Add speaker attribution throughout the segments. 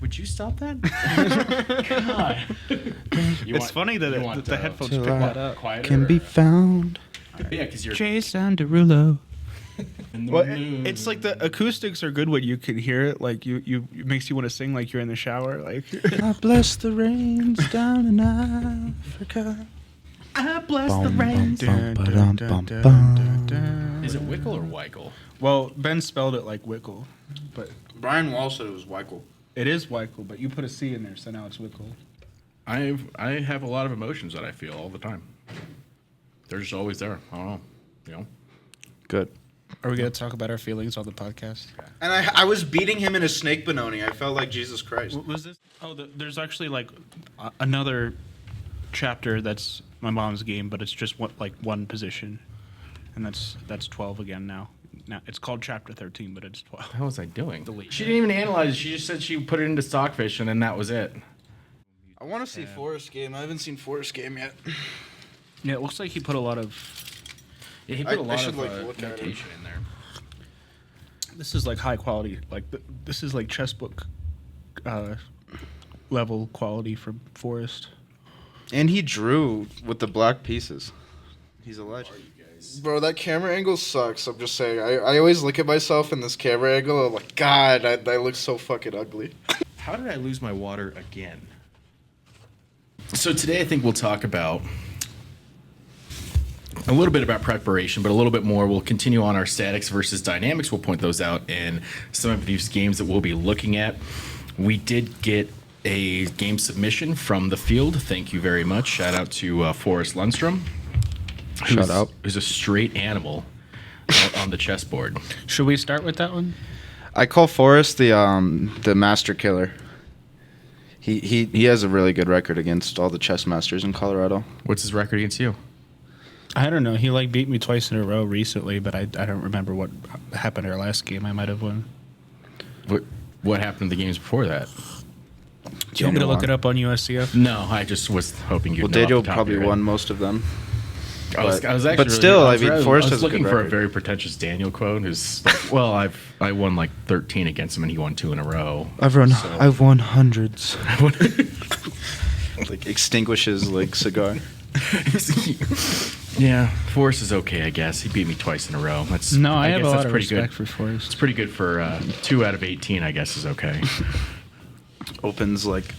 Speaker 1: Would you stop that?
Speaker 2: God.
Speaker 3: It's funny that the headphones pick that up.
Speaker 1: Quieter,
Speaker 4: Can be found.
Speaker 1: Yeah, because you're...
Speaker 3: Jason Derulo. Well,
Speaker 1: moon.
Speaker 3: it's like the acoustics are good when you can hear it. Like it makes you want to sing like you're in the shower. Like
Speaker 4: I bless the rains down in Africa.
Speaker 3: I bless the rains.
Speaker 1: Is it Wickle or Weichel?
Speaker 3: Well, Ben spelled it like Wickle, but
Speaker 4: Brian Wall said it was Weichel.
Speaker 3: it is Weichel. But you put a C in there, so now it's Wickle.
Speaker 1: I have a lot of emotions that I feel all the time. They're just always there. I don't know. You know?
Speaker 4: Good.
Speaker 3: Are we gonna talk about our feelings on the podcast?
Speaker 4: And I was beating him in a Snake Benoni. I felt like Jesus Christ.
Speaker 3: What was this? Oh, there's actually like another chapter that's my mom's game, but it's just one position, and that's 12 again now. Now it's called chapter 13, but it's 12.
Speaker 1: How was I doing?
Speaker 3: Delete.
Speaker 1: She didn't even analyze it. She just said she put it into Stockfish, and then that was it.
Speaker 4: I want to see Forrest game. I haven't seen Forrest game yet.
Speaker 3: Yeah, it looks like he put a lot of.
Speaker 1: Yeah, he put a lot
Speaker 4: should,
Speaker 1: of
Speaker 4: like, look at it.
Speaker 1: notation in there.
Speaker 3: This is like high quality. Like this is like chess book level quality from Forrest.
Speaker 4: And he drew with the black pieces. He's a legend. Bro, that camera angle sucks. I'm just saying. I always look at myself in this camera angle. I'm like, God, I look so fucking ugly.
Speaker 1: How did I lose my water again? So today I think we'll talk about a little bit about preparation, but a little bit more. We'll continue on our statics versus dynamics. We'll point those out in some of these games that we'll be looking at. We did get a game submission from the field. Thank you very much. Shout out to Forrest Lundstrom.
Speaker 4: Shout out.
Speaker 1: Who's a straight animal out on the chessboard.
Speaker 3: Should we start with that one?
Speaker 4: I call Forrest the master killer. He has a really good record against all the chess masters in Colorado.
Speaker 1: What's his record against you?
Speaker 3: I don't know. He beat me twice in a row recently, but I don't remember what happened our last game. I might have won.
Speaker 1: What happened in the games before that?
Speaker 3: Do you want me to look it up on USCF?
Speaker 1: No, I just was hoping you'd know.
Speaker 4: Daniel
Speaker 1: off the top of
Speaker 4: probably
Speaker 1: your head.
Speaker 4: won most of them.
Speaker 1: I was actually
Speaker 4: but
Speaker 1: really,
Speaker 4: still,
Speaker 1: I mean,
Speaker 4: Forrest
Speaker 1: I
Speaker 4: has
Speaker 1: was
Speaker 4: a good
Speaker 1: looking for a
Speaker 4: record.
Speaker 1: very pretentious Daniel quote. Who's like, well, I won like 13 against him, and he won 2 in a row.
Speaker 4: I've won hundreds. Like extinguishes like cigar.
Speaker 1: Yeah, Forrest is okay, I guess. He beat me twice in a row.
Speaker 3: I have a lot of respect for Forrest.
Speaker 1: It's pretty good for 2 out of 18, I guess, is okay.
Speaker 4: Opens like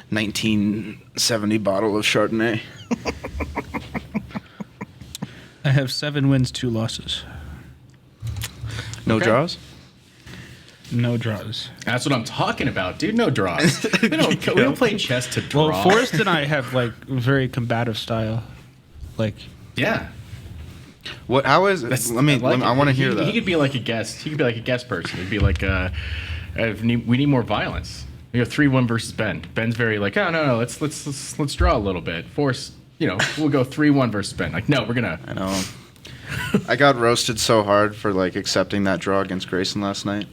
Speaker 4: 1970 bottle of Chardonnay.
Speaker 3: I have 7 wins, 2 losses.
Speaker 4: No
Speaker 1: Okay.
Speaker 4: draws?
Speaker 3: No draws.
Speaker 1: That's what I'm talking about, dude. No draws. we don't play chess to draw.
Speaker 3: Well, Forrest and I have like very combative style. Like,
Speaker 1: yeah.
Speaker 4: What? How is it? I want to hear that.
Speaker 1: He could be like a guest. He could be like a guest person. He'd be like, we need more violence. We have 3-1 versus Ben. Ben's very like, oh no, let's draw a little bit. Forrest, we'll go 3-1 versus Ben. Like, no, we're gonna.
Speaker 4: I know. I got roasted so hard for like accepting that draw against Grayson last night.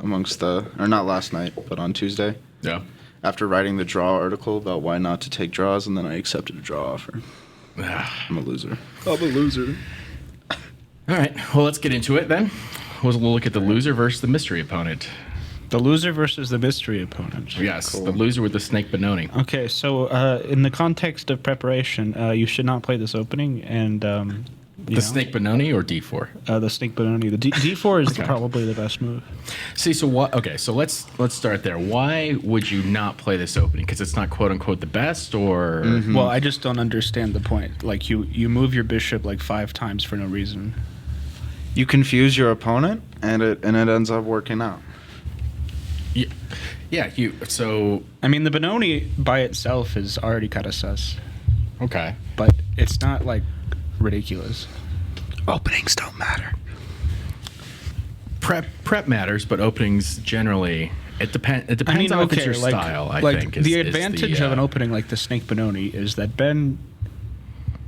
Speaker 4: Not last night, but on Tuesday.
Speaker 1: Yeah.
Speaker 4: After writing the draw article about why not to take draws, and then I accepted a draw offer. I'm a loser.
Speaker 1: All right. Well, let's get into it then. We'll look at the loser versus the mystery opponent.
Speaker 3: the loser versus the mystery opponent.
Speaker 1: Yes,
Speaker 4: Cool.
Speaker 1: the loser with the Snake Benoni.
Speaker 3: Okay, so in the context of preparation, you should not play this opening, and
Speaker 1: The Snake Benoni or D4?
Speaker 3: The Snake Benoni. The D4 is probably the best move.
Speaker 1: See, so what? Okay, so let's start there. Why would you not play this opening? Because it's not quote unquote the best, or
Speaker 3: Well, I just don't understand the point. Like you move your bishop like 5 times for no reason.
Speaker 4: You confuse your opponent, and it ends up working out.
Speaker 1: yeah. So
Speaker 3: I mean, the Benoni by itself is already kind of sus,
Speaker 1: okay.
Speaker 3: but it's not like ridiculous.
Speaker 4: Openings don't matter.
Speaker 1: Prep matters, but openings generally it depends. It depends on if it's your style. I think
Speaker 3: the advantage of an opening like the Snake Benoni is that Ben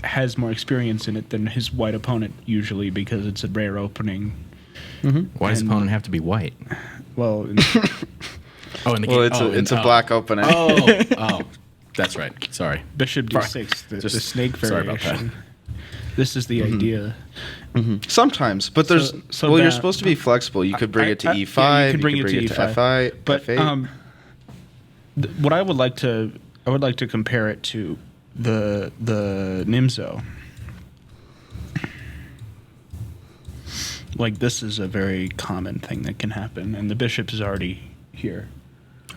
Speaker 3: has more experience in it than his white opponent usually because it's a rare opening.
Speaker 1: Why does the opponent have to be white?
Speaker 3: Well,
Speaker 4: It's a black opening.
Speaker 1: Oh, that's right. Sorry.
Speaker 3: Bishop D6, the snake
Speaker 1: sorry about
Speaker 3: variation.
Speaker 1: that.
Speaker 3: This is the idea.
Speaker 4: Sometimes, but there's
Speaker 3: So
Speaker 4: you're
Speaker 3: that-
Speaker 4: supposed to be flexible. You could bring it to E5.
Speaker 3: yeah, you could bring it to
Speaker 4: to
Speaker 3: E5.
Speaker 4: F5.
Speaker 3: But
Speaker 4: F8.
Speaker 3: What I would like to compare it to the Nimzo. Like, this is a very common thing that can happen, and the bishop is already here.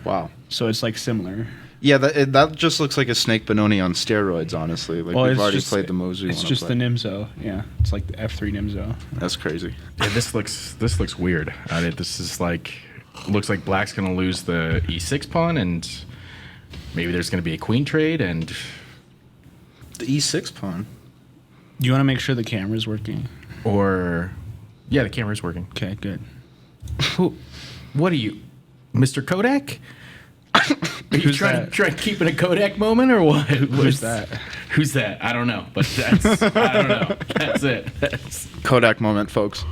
Speaker 4: Wow.
Speaker 3: So it's like similar.
Speaker 4: Yeah, that just looks like a Snake Benoni on steroids, honestly. Like, we've already played the moves we want to play.
Speaker 3: It's just the Nimzo, yeah. It's like the F3 Nimzo.
Speaker 4: That's crazy.
Speaker 1: Yeah, this looks weird. This is like, looks like black's going to lose the e6 pawn, and maybe there's going to be a queen trade, and
Speaker 4: The e6 pawn.
Speaker 3: You want to make sure the camera's working?
Speaker 1: or yeah, the camera's working.
Speaker 3: Okay, good.
Speaker 1: What are you, Mr. Kodak? Are you
Speaker 3: Who's
Speaker 1: trying
Speaker 3: that?
Speaker 1: to keep it a Kodak moment or what?
Speaker 3: Who's that?
Speaker 1: Who's that? I don't know, but that's I don't know. That's it.
Speaker 4: Kodak moment, folks.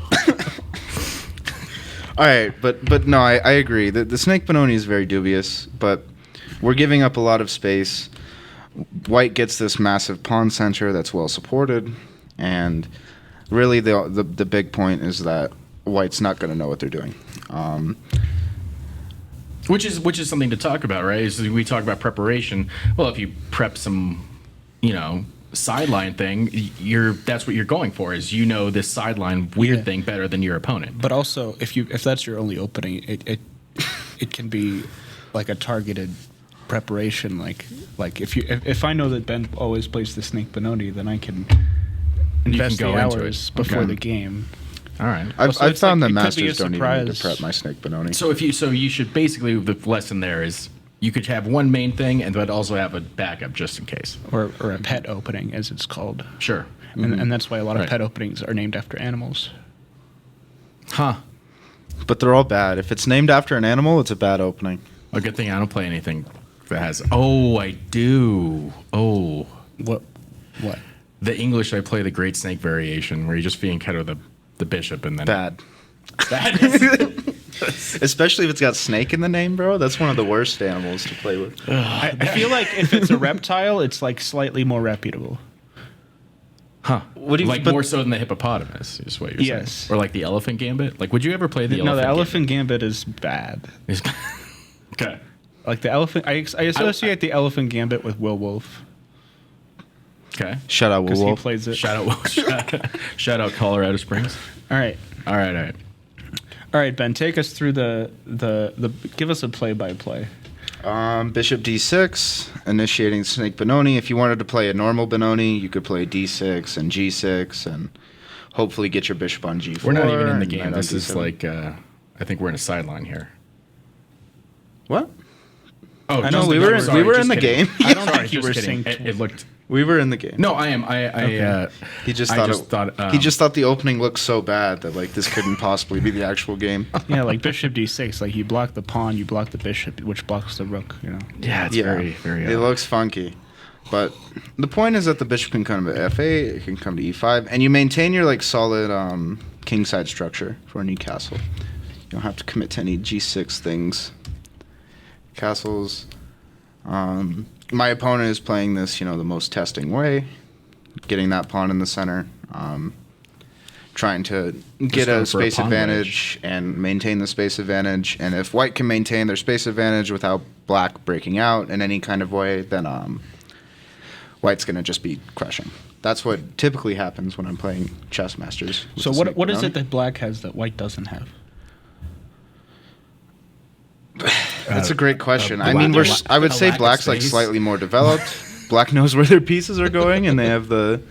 Speaker 4: All right, but no, I agree. The Snake Benoni is very dubious, but we're giving up a lot of space. White gets this massive pawn center that's well supported, and really the big point is that White's not going to know what they're doing.
Speaker 1: Which is something to talk about, right? Is we talk about preparation. Well, if you prep some, sideline thing, that's what you're going for. Is this sideline weird thing better than your opponent?
Speaker 3: But also, if that's your only opening, it can be like a targeted preparation. Like if I know that Ben always plays the Snake Benoni, then I can invest
Speaker 1: go
Speaker 3: the
Speaker 1: into
Speaker 3: hours
Speaker 1: it.
Speaker 3: before
Speaker 1: Okay.
Speaker 3: the game.
Speaker 1: All right.
Speaker 4: I've
Speaker 3: So it's
Speaker 4: found
Speaker 3: like-
Speaker 4: that
Speaker 3: it could be a
Speaker 4: masters don't even need to
Speaker 3: surprise.
Speaker 4: prep my Snake Benoni.
Speaker 1: So you should basically, the lesson there is you could have one main thing and but also have a backup just in case.
Speaker 3: Or a pet opening, as it's called.
Speaker 1: Sure.
Speaker 3: And that's why a lot of
Speaker 1: Right.
Speaker 3: pet openings are named after animals.
Speaker 1: Huh.
Speaker 4: But they're all bad. If it's named after an animal, it's a bad opening.
Speaker 1: A good thing I don't play anything that has. Oh, I do. Oh,
Speaker 3: What?
Speaker 1: the English I play the Great Snake variation where you just fianchetto the bishop and then
Speaker 4: Bad.
Speaker 1: That is,
Speaker 4: Especially if it's got snake in the name, bro. That's one of the worst animals to play with.
Speaker 3: I feel like if it's a reptile, it's like slightly more reputable.
Speaker 1: huh?
Speaker 4: What do you-
Speaker 1: like
Speaker 4: but-
Speaker 1: more so than the hippopotamus is what you're
Speaker 3: Yes.
Speaker 1: saying, or like the elephant gambit. Like, would you ever play the
Speaker 3: No, the
Speaker 1: elephant?
Speaker 3: elephant gambit is bad.
Speaker 1: Gambit? Okay.
Speaker 3: Like the elephant, I associate the elephant gambit with Will Wolf
Speaker 1: Okay.
Speaker 4: Shout out
Speaker 3: because he
Speaker 4: Wolf.
Speaker 3: plays it.
Speaker 1: Shout out, shout out Colorado Springs.
Speaker 3: All right,
Speaker 1: All right.
Speaker 3: all right, Ben, take us through the give us a play-by-play.
Speaker 4: Bishop d6, initiating Snake Benoni. If you wanted to play a normal Benoni, you could play d6 and g6 and hopefully get your bishop on g4.
Speaker 1: We're not even in the
Speaker 4: and
Speaker 1: game.
Speaker 4: knight on
Speaker 1: This is
Speaker 4: d7.
Speaker 1: like, I think we're in a sideline here.
Speaker 4: What?
Speaker 1: Oh,
Speaker 3: I know,
Speaker 1: just-
Speaker 3: we
Speaker 1: no,
Speaker 3: were-
Speaker 1: sorry,
Speaker 4: we were
Speaker 1: just
Speaker 4: in the
Speaker 1: kidding.
Speaker 4: game.
Speaker 3: I don't
Speaker 1: Sorry,
Speaker 3: think you
Speaker 1: just
Speaker 3: were
Speaker 1: kidding.
Speaker 3: synced.
Speaker 1: It looked.
Speaker 4: We were in the game.
Speaker 1: No, I am.
Speaker 4: He just
Speaker 1: I
Speaker 4: thought
Speaker 1: just thought,
Speaker 4: he just thought the opening looked so bad that like this couldn't possibly be the actual game.
Speaker 3: Yeah, like bishop d6. Like you block the pawn, you block the bishop, which blocks the rook.
Speaker 1: Yeah, it's very, very.
Speaker 4: It looks funky, but the point is that the bishop can come to f8, it can come to e5, and you maintain your like solid kingside structure for any castle. You don't have to commit to any g6 things. Castles. My opponent is playing this, the most testing way, getting that pawn in the center, trying to get
Speaker 1: going
Speaker 4: a
Speaker 1: for a
Speaker 4: space
Speaker 1: pawn
Speaker 4: advantage and maintain the space advantage. And if white can maintain their space advantage without black breaking out in any kind of way, then white's going to just be crushing. That's what typically happens when I'm playing chess masters. with
Speaker 3: So
Speaker 4: the
Speaker 3: what
Speaker 4: Snake
Speaker 3: what is
Speaker 4: Benoni.
Speaker 3: it that black has that white doesn't have?
Speaker 4: That's a great question. I
Speaker 1: black-
Speaker 4: mean, I would
Speaker 1: a
Speaker 4: say
Speaker 1: lack of
Speaker 4: black's like
Speaker 1: space.
Speaker 4: slightly more developed. Black knows where their pieces are going, and they have the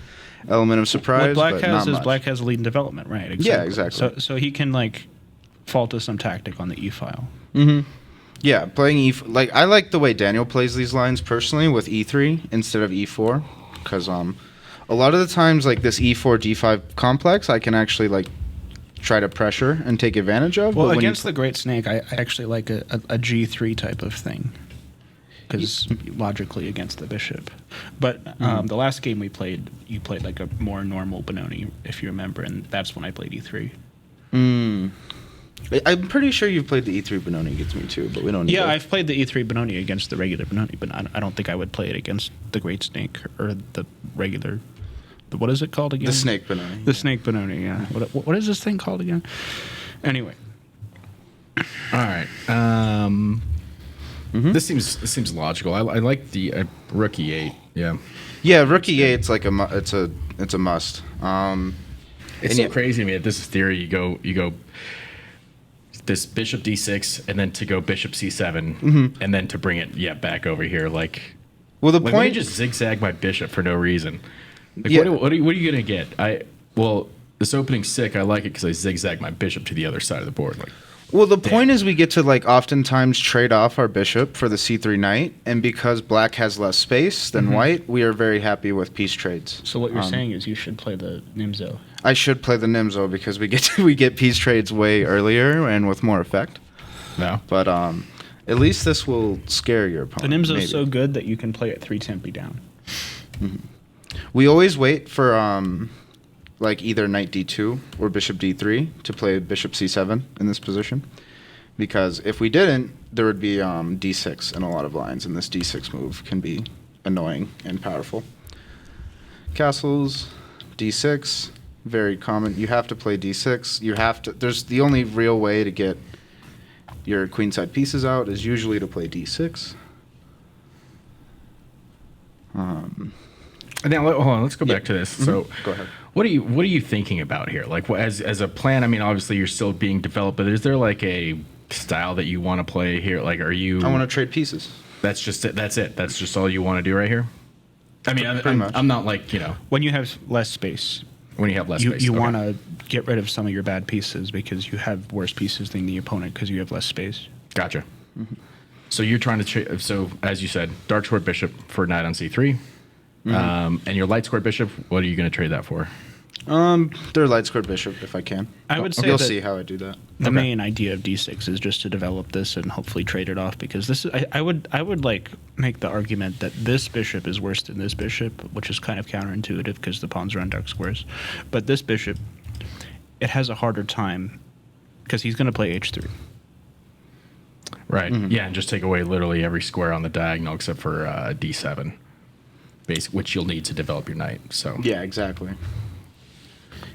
Speaker 4: element of surprise.
Speaker 3: What black
Speaker 4: but
Speaker 3: has
Speaker 4: not
Speaker 3: is
Speaker 4: much.
Speaker 3: black has lead in development, right?
Speaker 4: Yeah, exactly.
Speaker 3: So he can like falter some tactic on the e file.
Speaker 4: Yeah, playing like I like the way Daniel plays these lines personally with e3 instead of e4, because a lot of the times like this e4 d5 complex I can actually like try to pressure and take advantage of.
Speaker 3: Well,
Speaker 4: but when you
Speaker 3: against the Great Snake, I actually like a G3 type of thing. Because logically against the bishop. But the last game we played, you played like a more normal Benoni, if you remember, and that's when I played E3.
Speaker 4: I'm pretty sure you've played the e3 Benoni against me too, but we don't need
Speaker 3: Yeah,
Speaker 4: to.
Speaker 3: I've played the E3 Benoni against the regular Benoni, but I don't think I would play it against the Great Snake or the regular. What is it called again?
Speaker 4: The Snake Benoni.
Speaker 3: The Snake Benoni, yeah. What is this thing called again? Anyway.
Speaker 1: All right. This seems logical. I like the rook e8. Yeah.
Speaker 4: Yeah, rook e8. It's like it's a must.
Speaker 1: It's so crazy to me that this is theory. You go this bishop d6 and then to go bishop c7 and then to bring it back over here like.
Speaker 4: Well, the
Speaker 1: Like,
Speaker 4: point
Speaker 1: let me just zigzag my bishop for no reason. Like,
Speaker 4: Yeah.
Speaker 1: what are you gonna get? This opening's sick. I like it because I zigzag my bishop to the other side of the board. Like,
Speaker 4: Well, the point is we get to like oftentimes trade off our bishop for the c3 knight, and because black has less space than white, we are very happy with piece trades.
Speaker 2: So what you're saying is you should play the Nimzo.
Speaker 4: I should play the Nimzo because we get piece trades way earlier and with more effect.
Speaker 1: no.
Speaker 4: But at least this will scare your
Speaker 3: The
Speaker 4: opponent.
Speaker 3: Nimzo's
Speaker 4: maybe.
Speaker 3: so good that you can play it 3 tempi down.
Speaker 4: We always wait for like either knight d2 or bishop d3 to play bishop c7 in this position, because if we didn't, there would be d6 in a lot of lines, and this d6 move can be annoying and powerful. Castles, d6, very common. You have to play d6. You have to. There's the only real way to get your queenside pieces out is usually to play d6.
Speaker 1: Now, hold on. Let's go back to this. So,
Speaker 4: Go ahead.
Speaker 1: what are you thinking about here? Like, as a plan? I mean, obviously you're still being developed, but is there like a style that you want to play here? Like, are you?
Speaker 4: I want to trade pieces.
Speaker 1: That's just it. That's it. That's just all you want to do right here. I mean,
Speaker 4: Pretty much.
Speaker 1: I'm not like
Speaker 3: When you have less space,
Speaker 1: when you have less
Speaker 3: you
Speaker 1: space.
Speaker 3: you
Speaker 1: Okay.
Speaker 3: want to get rid of some of your bad pieces because you have worse pieces than the opponent because you have less space.
Speaker 1: Gotcha. So you're trying to so as you said, dark squared bishop for knight on c3, and your light squared bishop. What are you going to trade that for?
Speaker 4: They're light squared bishop if I can.
Speaker 3: I would say
Speaker 4: You'll
Speaker 3: that
Speaker 4: see how I do that.
Speaker 3: the main idea of d6 is just to develop this and hopefully trade it off because this is I would like make the argument that this bishop is worse than this bishop, which is kind of counterintuitive because the pawns are on dark squares, but this bishop, it has a harder time because he's going to play h3.
Speaker 1: Right. Yeah, and just take away literally every square on the diagonal except for d7, which you'll need to develop your knight. So
Speaker 4: Yeah, exactly.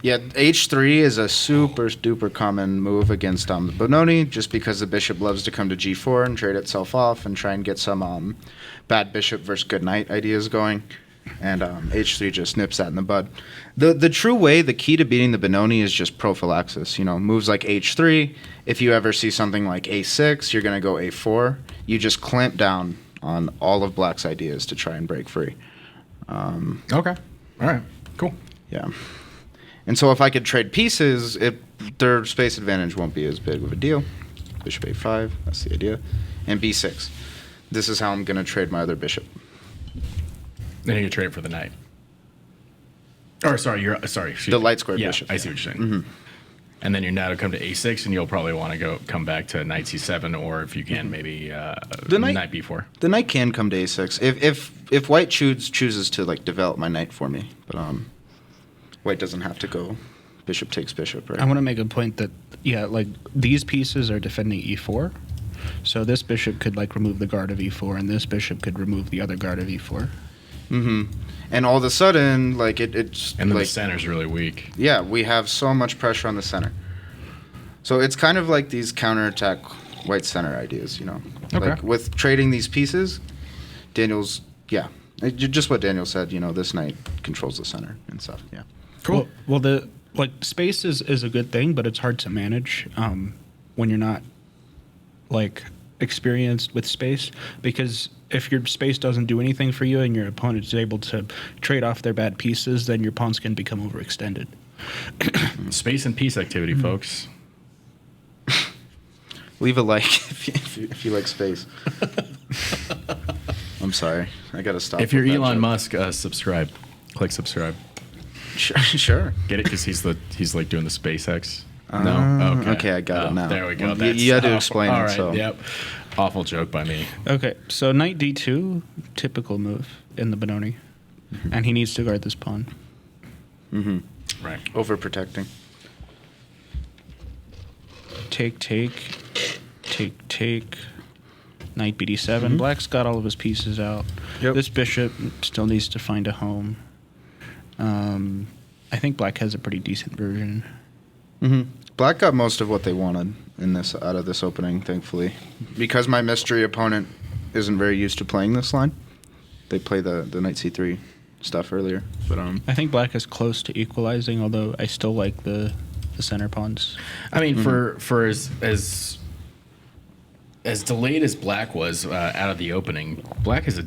Speaker 4: Yeah, h3 is a super duper common move against Benoni, just because the bishop loves to come to g4 and trade itself off and try and get some bad bishop versus good knight ideas going. And h3 just nips that in the bud. The true way, the key to beating the Benoni is just prophylaxis. Moves like h3. If you ever see something like a6, you're going to go a4. You just clamp down on all of black's ideas to try and break free.
Speaker 1: okay, all right, cool.
Speaker 4: Yeah. And so if I could trade pieces, their space advantage won't be as big of a deal. Bishop a5, that's the idea. And b6. This is how I'm going to trade my other bishop.
Speaker 1: Then you trade for the knight. Or sorry,
Speaker 4: The light squared
Speaker 1: yeah,
Speaker 4: bishop.
Speaker 1: I see what you're saying. And then your knight will come to a6, and you'll probably want to come back to knight c7, or if you can, maybe knight b4.
Speaker 4: The knight can come to a6 if white chooses to like develop my knight for me, but white doesn't have to go bishop takes bishop, right?
Speaker 3: I want to make a point that like these pieces are defending e4, so this bishop could like remove the guard of e4, and this bishop could remove the other guard of e4.
Speaker 4: And all of a sudden, like it's
Speaker 1: And then
Speaker 4: like
Speaker 1: the center's really weak.
Speaker 4: yeah, we have so much pressure on the center. So it's kind of like these counterattack white center ideas,
Speaker 1: Okay.
Speaker 4: Like with trading these pieces, Daniel's just what Daniel said. This knight controls the center and stuff. Yeah.
Speaker 1: Cool.
Speaker 3: Well, the space is a good thing, but it's hard to manage when you're not like experienced with space, because if your space doesn't do anything for you and your opponent is able to trade off their bad pieces, then your pawns can become overextended.
Speaker 1: Space and peace activity, folks.
Speaker 4: Leave a like if you like space. I'm sorry, I gotta stop.
Speaker 1: If you're
Speaker 4: with that
Speaker 1: Elon
Speaker 4: joke.
Speaker 1: Musk, subscribe. Click subscribe.
Speaker 4: Sure.
Speaker 1: Get it? Because he's like doing the SpaceX. No.
Speaker 4: Okay, I got it now.
Speaker 1: There we go.
Speaker 4: Well, you had to explain
Speaker 1: all
Speaker 4: it.
Speaker 1: right,
Speaker 4: So.
Speaker 1: Yep. Awful joke by me.
Speaker 3: Okay, so knight d2, typical move in the Benoni, and he needs to guard this pawn.
Speaker 1: Right.
Speaker 4: Overprotecting.
Speaker 3: Take. Knight bd7. Black's got all of his pieces out.
Speaker 4: Yep.
Speaker 3: This bishop still needs to find a home. I think black has a pretty decent version.
Speaker 4: Black got most of what they wanted out of this opening, thankfully, because my mystery opponent isn't very used to playing this line. They play the knight c3 stuff earlier, but
Speaker 3: I think black is close to equalizing, although I still like the center pawns.
Speaker 1: I mean, for as delayed as black was out of the opening, black is a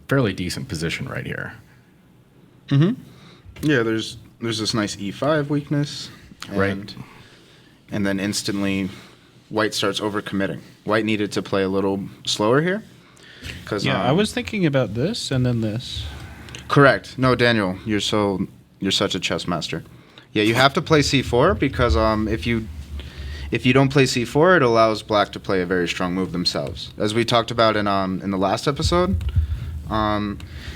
Speaker 1: fairly decent position right here.
Speaker 4: yeah, there's this nice e5 weakness,
Speaker 1: Right.
Speaker 4: and then instantly white starts overcommitting. White needed to play a little slower here, because
Speaker 3: Yeah, I was thinking about this and then this.
Speaker 4: correct. No, Daniel, you're such a chess master. Yeah, you have to play c4 because if you don't play c4, it allows black to play a very strong move themselves. As we talked about in the last episode,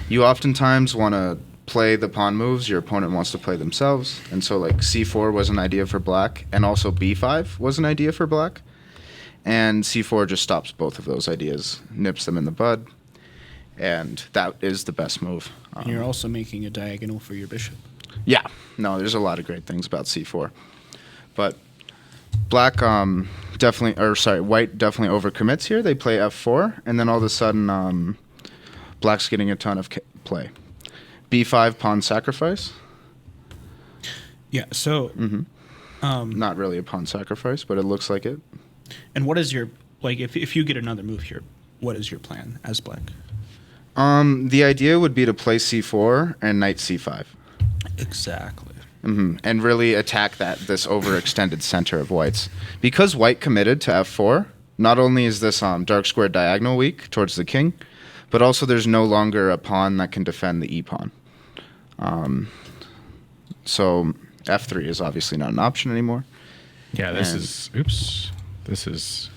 Speaker 4: you oftentimes want to play the pawn moves your opponent wants to play themselves, and so like c4 was an idea for black, and also b5 was an idea for black, and c4 just stops both of those ideas, nips them in the bud, and that is the best move.
Speaker 3: And you're also making a diagonal for your bishop.
Speaker 4: Yeah, no, there's a lot of great things about c4, but black white definitely overcommits here. They play f4, and then all of a sudden black's getting a ton of play. b5 pawn sacrifice.
Speaker 3: Yeah, so
Speaker 4: Not really a pawn sacrifice, but it looks like it.
Speaker 3: and what is your, like, if you get another move here, what is your plan as black?
Speaker 4: The idea would be to play c4 and knight c5.
Speaker 3: Exactly.
Speaker 4: And really attack this overextended center of whites. Because white committed to f4, not only is this dark square diagonal weak towards the king, but also there's no longer a pawn that can defend the e-pawn. So f3 is obviously not an option anymore.
Speaker 1: Yeah, this is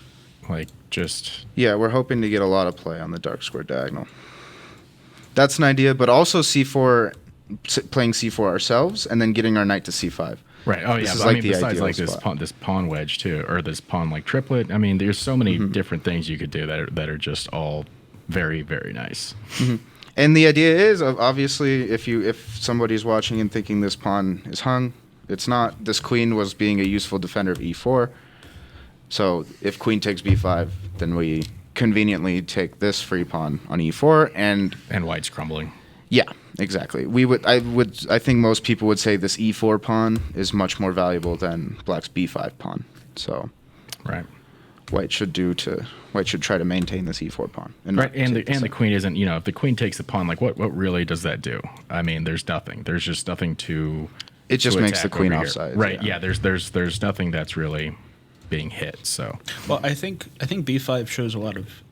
Speaker 1: like just
Speaker 4: Yeah, we're hoping to get a lot of play on the dark square diagonal. That's an idea, but also c4, playing c4 ourselves, and then getting our knight to c5.
Speaker 1: right. Oh
Speaker 4: This
Speaker 1: yeah,
Speaker 4: is
Speaker 1: but
Speaker 4: like
Speaker 1: I mean,
Speaker 4: the
Speaker 1: besides
Speaker 4: ideal
Speaker 1: like
Speaker 4: spot.
Speaker 1: this pawn wedge too, or this pawn like triplet. I mean, there's so many different things you could do that are just all very, very nice.
Speaker 4: And the idea is, obviously, if somebody's watching and thinking this pawn is hung, it's not. This queen was being a useful defender of e4. So if queen takes b5, then we conveniently take this free pawn on e4, and
Speaker 1: And white's crumbling.
Speaker 4: yeah, exactly. I think most people would say this e4 pawn is much more valuable than black's b5 pawn. So
Speaker 1: Right.
Speaker 4: white should try to maintain this e4 pawn.
Speaker 1: Right,
Speaker 4: not
Speaker 1: and
Speaker 4: take this
Speaker 1: the
Speaker 4: up.
Speaker 1: queen isn't. You know, if the queen takes the pawn, like what really does that do? I mean, there's nothing. There's just nothing to.
Speaker 4: It just
Speaker 1: to
Speaker 4: makes the
Speaker 1: attack
Speaker 4: queen
Speaker 1: over here.
Speaker 4: offside.
Speaker 1: Right. Yeah. There's nothing that's really being hit. So.
Speaker 3: Well, I think b5 shows a lot of,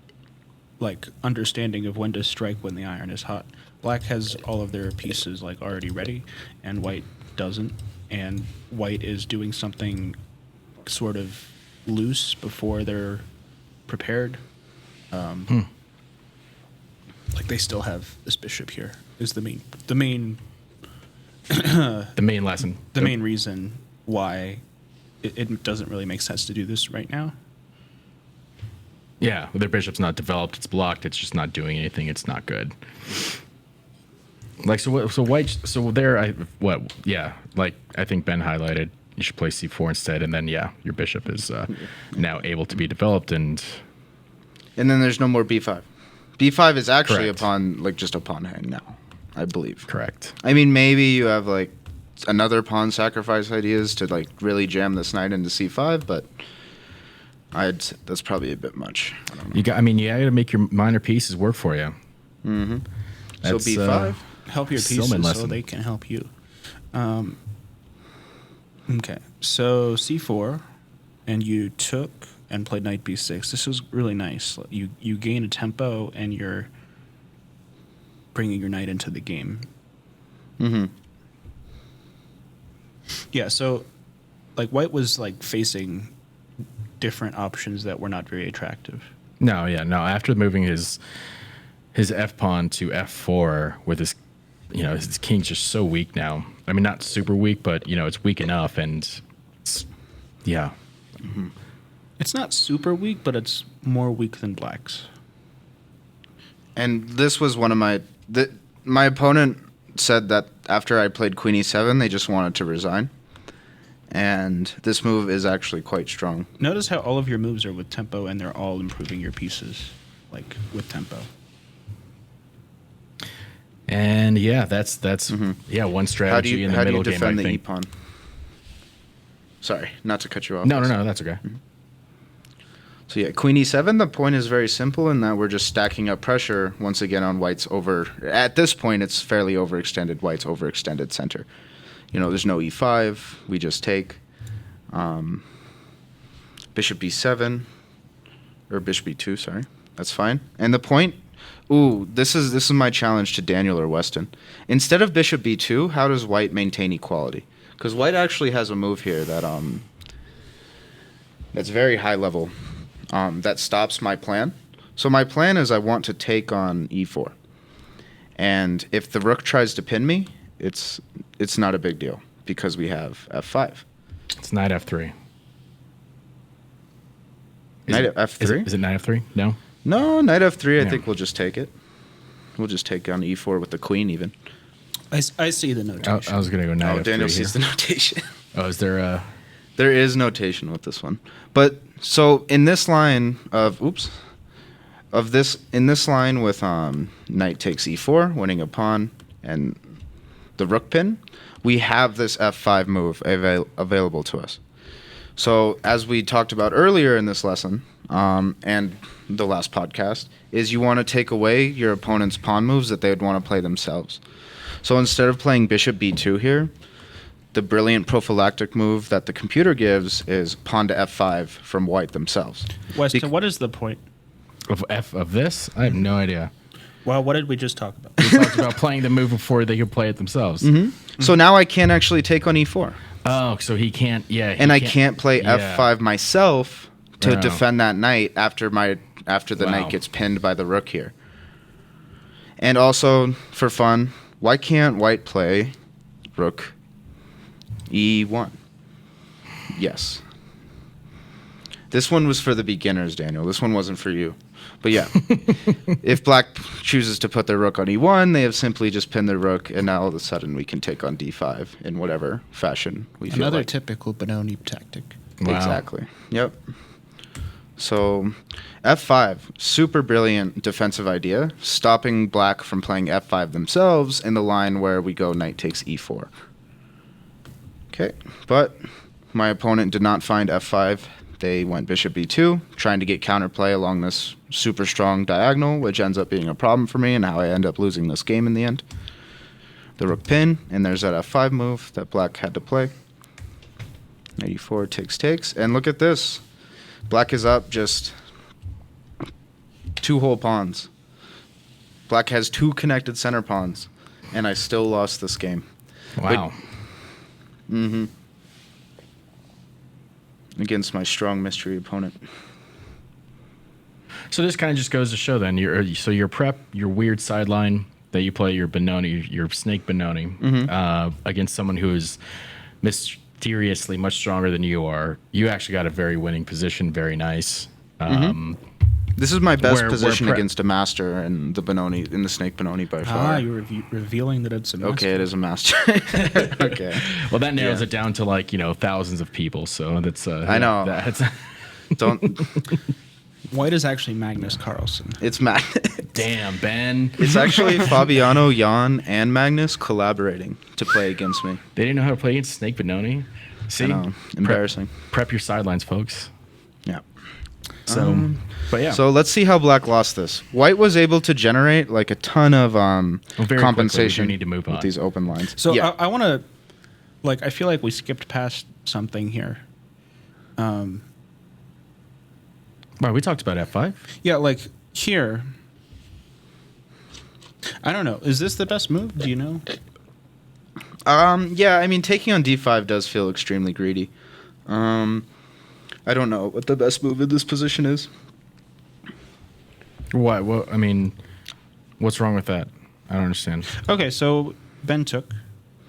Speaker 3: like, understanding of when to strike when the iron is hot. Black has all of their pieces like already ready, and white doesn't. And white is doing something sort of loose before they're prepared. Like they still have this bishop here. Is the main
Speaker 1: The main lesson.
Speaker 3: the main reason why it doesn't really make sense to do this right now.
Speaker 1: Yeah, their bishop's not developed. It's blocked. It's just not doing anything. It's not good. Like so white. So there, Yeah, like I think Ben highlighted. You should play c4 instead, and then your bishop is now able to be developed, and
Speaker 4: And then there's no more b5. b5 is actually
Speaker 1: Correct.
Speaker 4: just a pawn hang now, I believe.
Speaker 1: correct.
Speaker 4: I mean, maybe you have like another pawn sacrifice ideas to like really jam this knight into c5, but that's probably a bit much. I don't know.
Speaker 1: You got to make your minor pieces work for you.
Speaker 4: So
Speaker 1: That's,
Speaker 4: b5.
Speaker 3: Help your
Speaker 1: Stillman
Speaker 3: pieces so
Speaker 1: lesson.
Speaker 3: they can help you. Okay, so c4, and you took and played knight b6. This is really nice. You gain a tempo, and you're bringing your knight into the game. Yeah, so like white was like facing different options that were not very attractive.
Speaker 1: No. After moving his f pawn to f4 with his king's just so weak now. I mean, not super weak, but it's weak enough, and yeah.
Speaker 3: It's not super weak, but it's more weak than black's.
Speaker 4: And this was one of my opponent said that after I played queen e7, they just wanted to resign. And this move is actually quite strong.
Speaker 3: Notice how all of your moves are with tempo, and they're all improving your pieces. like with tempo.
Speaker 1: And yeah, that's one strategy in the middle game.
Speaker 4: Defend
Speaker 1: I
Speaker 4: the
Speaker 1: think.
Speaker 4: e-pawn? Sorry, not to cut you off.
Speaker 1: No, that's okay.
Speaker 4: So yeah, queen e7, the point is very simple in that we're just stacking up pressure once again on white's at this point it's fairly overextended, white's overextended center. There's no e5, we just take. Bishop b7, or bishop b2, sorry. That's fine. And the point, this is my challenge to Daniel or Weston. Instead of bishop b2, how does white maintain equality? Because white actually has a move here that's very high level. That stops my plan. So my plan is I want to take on e4. And if the rook tries to pin me, it's not a big deal because we have f5.
Speaker 1: It's knight f3.
Speaker 4: Knight f3?
Speaker 1: Is it knight f3? No?
Speaker 4: No, knight f3, I
Speaker 1: Yeah.
Speaker 4: think we'll just take it. We'll just take on e4 with the queen even.
Speaker 2: I see the notation.
Speaker 1: I was going to go knight f3
Speaker 4: Daniel
Speaker 1: here.
Speaker 4: sees the notation.
Speaker 1: Oh, is there a...
Speaker 4: There is notation with this one. But so in this line in this line with knight takes e4, winning a pawn, and the rook pin, we have this f5 move available to us. So as we talked about earlier in this lesson and the last podcast, is you want to take away your opponent's pawn moves that they would want to play themselves. So instead of playing bishop b2 here, the brilliant prophylactic move that the computer gives is pawn to f5 from white themselves.
Speaker 3: Weston, what is the point?
Speaker 1: of this? I have no idea.
Speaker 3: Well, what did we just talk about?
Speaker 1: We talked about playing the move before they could play it themselves.
Speaker 4: So now I can't actually take on e4.
Speaker 1: Oh, so he can't... Yeah.
Speaker 4: I can't play
Speaker 1: yeah.
Speaker 4: f5 myself to
Speaker 1: Wow.
Speaker 4: defend that knight after the
Speaker 1: Wow.
Speaker 4: knight gets pinned by the rook here. And also, for fun, why can't white play rook e1? Yes. This one was for the beginners, Daniel. This one wasn't for you. But yeah, if black chooses to put their rook on e1, they have simply just pinned their rook, and now all of a sudden we can take on d5 in whatever fashion we feel
Speaker 2: Another
Speaker 4: like.
Speaker 2: typical Benoni tactic.
Speaker 1: Wow.
Speaker 4: Exactly. Yep. So f5, super brilliant defensive idea, stopping black from playing f5 themselves in the line where we go knight takes e4. Okay, but my opponent did not find f5. They went bishop b2, trying to get counterplay along this super strong diagonal, which ends up being a problem for me and how I end up losing this game in the end. The rook pin, and there's that f5 move that black had to play. Knight e4 takes, and look at this. Black is up just 2 whole pawns. Black has 2 connected center pawns, and I still lost this game.
Speaker 1: Wow.
Speaker 4: Against my strong mystery opponent.
Speaker 1: So this kind of just goes to show then, your prep, your weird sideline that you play, your Benoni, your Snake Benoni, against someone who is mysteriously much stronger than you are, you actually got a very winning position, very nice.
Speaker 4: This is my best
Speaker 1: Where
Speaker 4: position
Speaker 1: prep-
Speaker 4: against a master in the Snake Benoni by far.
Speaker 3: You're revealing that it's a master.
Speaker 4: Okay, it is a master. Okay.
Speaker 1: Well, that narrows
Speaker 4: Yeah.
Speaker 1: it down to thousands of people. So that's
Speaker 4: I know.
Speaker 1: That's
Speaker 4: Don't.
Speaker 3: White is actually Magnus Carlsen.
Speaker 4: It's Matt.
Speaker 1: damn, Ben.
Speaker 4: It's actually Fabiano, Jan, and Magnus collaborating to play against me.
Speaker 1: They didn't know how to play against Snake Benoni. See,
Speaker 4: I know. Embarrassing.
Speaker 1: Prep your sidelines, folks.
Speaker 4: Yeah.
Speaker 1: So, but yeah.
Speaker 4: So let's see how black lost this. White was able to generate like a ton of
Speaker 1: very
Speaker 4: compensation
Speaker 1: quickly, we do need to move
Speaker 4: with
Speaker 1: on.
Speaker 4: these open lines.
Speaker 3: So
Speaker 4: yeah.
Speaker 3: I want to, I feel like we skipped past something here.
Speaker 1: Wow, we talked about F5.
Speaker 3: Yeah, here. I don't know. Is this the best move? Do you know?
Speaker 4: Yeah, I mean, taking on d5 does feel extremely greedy. I don't know what the best move in this position is.
Speaker 1: What? Well, I mean, what's wrong with that? I don't understand.
Speaker 3: Okay, so Ben took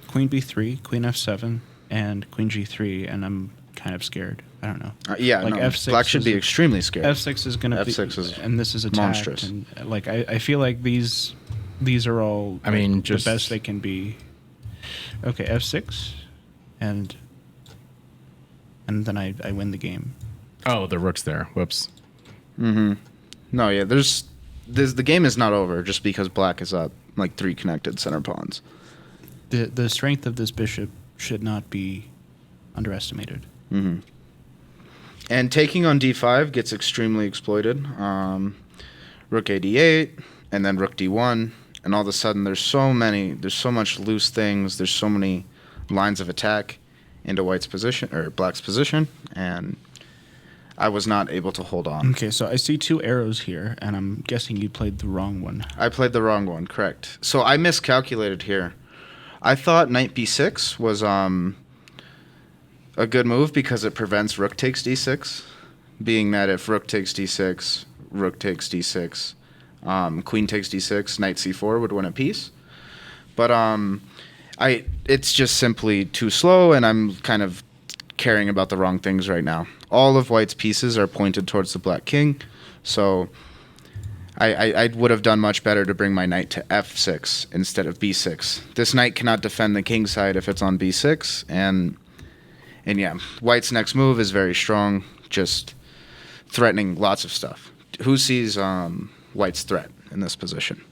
Speaker 3: queen b3, queen f7, and queen g3, and I'm kind of scared. I don't know.
Speaker 4: Yeah,
Speaker 3: Like
Speaker 4: no,
Speaker 3: F6
Speaker 4: black should
Speaker 3: is-
Speaker 4: be extremely scared.
Speaker 3: F6 is gonna
Speaker 4: F6
Speaker 3: be,
Speaker 4: is
Speaker 3: and this is attacked,
Speaker 4: monstrous.
Speaker 3: And I feel like these are all.
Speaker 1: I mean,
Speaker 3: the
Speaker 1: just-
Speaker 3: best they can be. Okay, f6, and then I win the game.
Speaker 1: Oh, the rook's there. Whoops.
Speaker 4: No, yeah, there's the game is not over just because black is up like 3 connected center pawns.
Speaker 2: The strength of this bishop should not be underestimated.
Speaker 4: Mm-hmm. And taking on d5 gets extremely exploited. Rook a d8, and then rook d1, and all of a sudden there's so much loose things, there's so many lines of attack into white's position or black's position, and I was not able to hold on.
Speaker 2: Okay, so I see 2 arrows here, and I'm guessing you played the wrong one.
Speaker 4: I played the wrong one, correct. So I miscalculated here. I thought knight b6 was a good move because it prevents rook takes d6, being that if rook takes d6, rook takes d6, queen takes d6, knight c4 would win a piece. But it's just simply too slow, and I'm kind of caring about the wrong things right now. All of white's pieces are pointed towards the black king, so I would have done much better to bring my knight to f6 instead of b6. This knight cannot defend the king side if it's on b6, and yeah, white's next move is very strong, just threatening lots of stuff. Who sees white's threat in this position?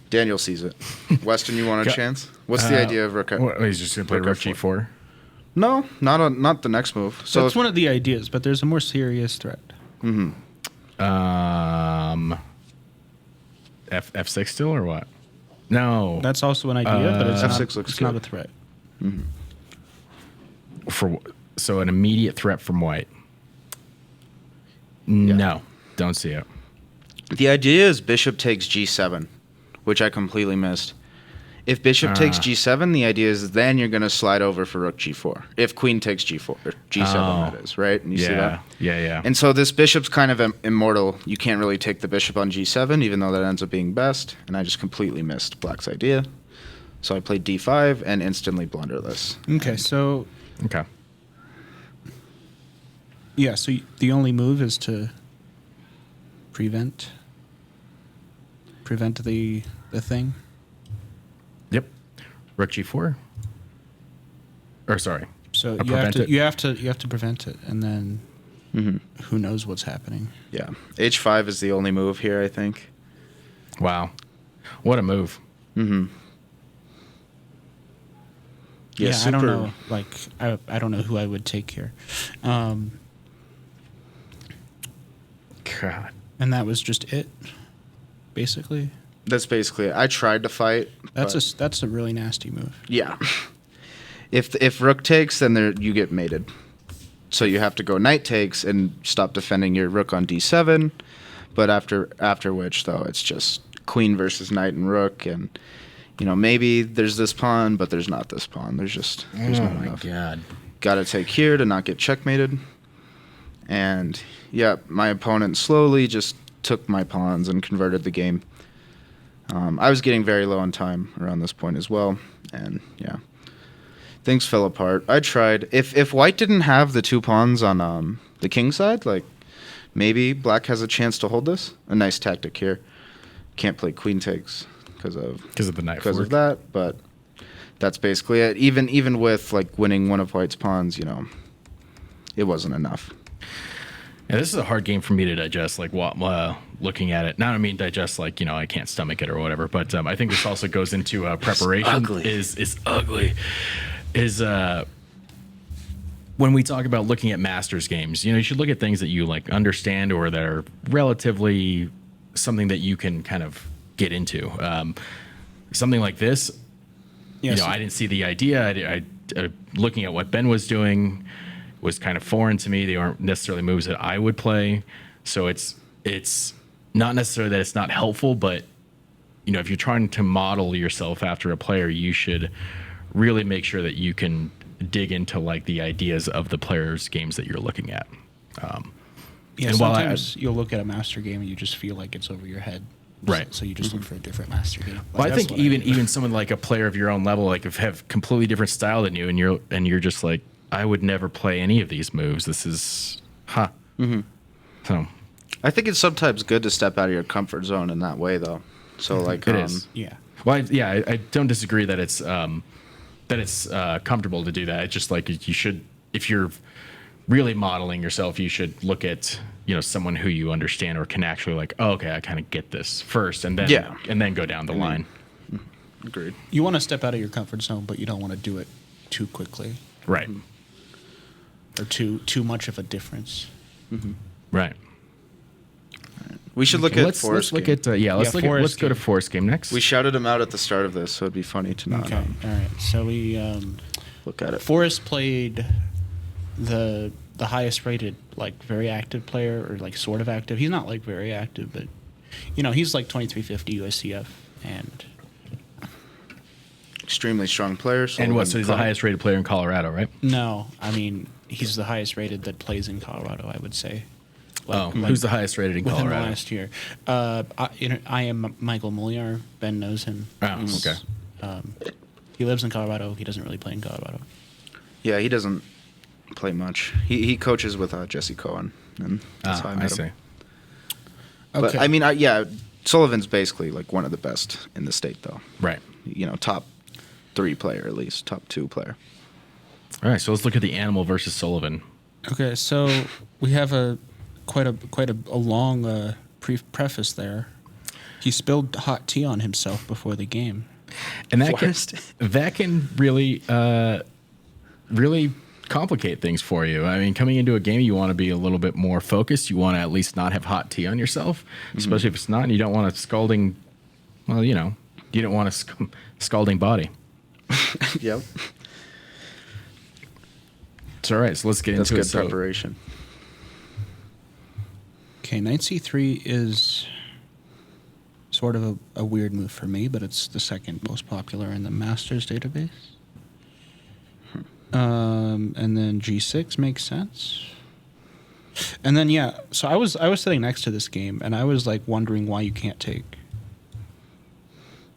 Speaker 4: Daniel sees it. Weston, you want a chance? What's the idea of rook?
Speaker 1: He's just going to play rook g4?
Speaker 4: No, not the next move.
Speaker 2: So that's one of the ideas, but there's a more serious threat.
Speaker 4: Mm-hmm.
Speaker 1: F6 still or what? No.
Speaker 2: That's also an idea, but it's
Speaker 4: F6
Speaker 2: not,
Speaker 4: looks
Speaker 2: it's not
Speaker 4: good.
Speaker 2: a threat.
Speaker 4: Mm-hmm.
Speaker 1: So an immediate threat from white. No, don't see it.
Speaker 4: The idea is bishop takes g7, which I completely missed. If bishop takes g7, the idea is then you're going to slide over for rook g4. If queen takes g4, or g7 that is, right? And you see that?
Speaker 1: Yeah.
Speaker 4: And so this bishop's kind of immortal. You can't really take the bishop on g7, even though that ends up being best. And I just completely missed black's idea. So I played d5 and instantly blunderless.
Speaker 2: Okay, so
Speaker 1: Okay.
Speaker 2: yeah, so the only move is to prevent the thing.
Speaker 1: Yep. Rook g4. Or sorry.
Speaker 2: So
Speaker 1: Or
Speaker 2: you have
Speaker 1: prevent
Speaker 2: to
Speaker 1: it.
Speaker 2: you have to prevent it, and then who knows what's happening.
Speaker 4: Yeah. h5 is the only move here, I think.
Speaker 1: Wow. What a move.
Speaker 4: Mm-hmm.
Speaker 2: Yeah,
Speaker 4: super.
Speaker 2: I don't know. Like, I don't know who I would take here.
Speaker 1: God.
Speaker 2: And that was just it, basically.
Speaker 4: That's basically it. I tried to fight. but-
Speaker 2: That's a really nasty move.
Speaker 4: Yeah. If rook takes, then you get mated. So you have to go knight takes and stop defending your rook on d7. But after which, though, it's just queen versus knight and rook, and maybe there's this pawn, but there's not this pawn. There's not enough.
Speaker 1: God.
Speaker 4: Got to take here to not get checkmated. And yeah, my opponent slowly just took my pawns and converted the game. I was getting very low on time around this point as well, and yeah, things fell apart. I tried. If white didn't have the 2 pawns on the king side, like maybe black has a chance to hold this. A nice tactic here. Can't play queen takes because of
Speaker 1: the knight
Speaker 4: because
Speaker 1: fork.
Speaker 4: of that, but that's basically it. Even with like winning one of white's pawns, it wasn't enough.
Speaker 1: Yeah, this is a hard game for me to digest, like looking at it. Now, I mean digest like, I can't stomach it or whatever, but I think this also goes into preparation.
Speaker 4: ugly.
Speaker 1: Is ugly. When we talk about looking at Masters games, you should look at things that you like understand or that are relatively something that you can kind of get into. Something like this,
Speaker 2: Yes.
Speaker 1: I didn't see the idea. I looking at what Ben was doing was kind of foreign to me. They aren't necessarily moves that I would play. So it's not necessarily that it's not helpful, but if you're trying to model yourself after a player, you should really make sure that you can dig into like the ideas of the players' games that you're looking at.
Speaker 2: Yeah,
Speaker 1: and while
Speaker 2: sometimes you'll look at a master game and you just feel like it's over your head.
Speaker 1: Right.
Speaker 2: So you just look for a different master game.
Speaker 1: Well, I
Speaker 2: That's
Speaker 1: think
Speaker 2: what
Speaker 1: even someone like a player of your own level, like have completely different style than you, and you're just like, I would never play any of these moves. This is, So
Speaker 4: I think it's sometimes good to step out of your comfort zone in that way, though. So like
Speaker 1: it is.
Speaker 2: Yeah.
Speaker 1: Well, I don't disagree that it's comfortable to do that. It's just like you should, if you're really modeling yourself, you should look at someone who you understand or can actually like, oh, okay, I kind of get this first, and then go down the line.
Speaker 4: Agreed.
Speaker 2: You want to step out of your comfort zone, but you don't want to do it too quickly
Speaker 1: Right.
Speaker 2: or too much of a difference.
Speaker 1: Right.
Speaker 4: We should look at
Speaker 1: Let's
Speaker 4: Forrest.
Speaker 1: look
Speaker 4: game.
Speaker 1: at let's
Speaker 2: Forrest
Speaker 1: go to
Speaker 2: game.
Speaker 1: Forrest game next.
Speaker 4: We shouted him out at the start of this, so it'd be funny to not
Speaker 2: Okay, all right. So we
Speaker 4: look at it.
Speaker 2: Forrest played the highest rated, like very active player, or like sort of active. He's not like very active, but he's like 2350 USCF and
Speaker 4: Extremely strong player.
Speaker 1: and what? So he's the highest rated player in Colorado, right?
Speaker 2: no, I mean he's the highest rated that plays in Colorado, I would say.
Speaker 1: Who's the highest rated in
Speaker 2: within
Speaker 1: Colorado?
Speaker 2: the last year? I am Michael Muliar. Ben knows him.
Speaker 1: Oh, okay.
Speaker 2: He lives in Colorado. He doesn't really play in Colorado.
Speaker 4: Yeah, he doesn't play much. He coaches with Jesse Cohen, and that's how I met him.
Speaker 1: see.
Speaker 4: But I mean, Sullivan's basically like one of the best in the state, though.
Speaker 1: Right.
Speaker 4: Top 3 player at least, top 2 player.
Speaker 1: All right, so let's look at the animal versus Sullivan.
Speaker 2: Okay, so we have quite a long preface there. He spilled hot tea on himself before the game.
Speaker 1: And that can really really complicate things for you. I mean, coming into a game, you want to be a little bit more focused. You want to at least not have hot tea on yourself, especially if it's not. And you don't want a scalding. Well, you don't want a scalding body.
Speaker 4: Yep.
Speaker 1: It's all right. So let's get
Speaker 4: That's
Speaker 1: into
Speaker 4: good
Speaker 1: it. So,
Speaker 4: preparation.
Speaker 2: Okay, knight c3 is sort of a weird move for me, but it's the second most popular in the Masters database. And then g6 makes sense. And then so I was sitting next to this game, and I was like wondering why you can't take.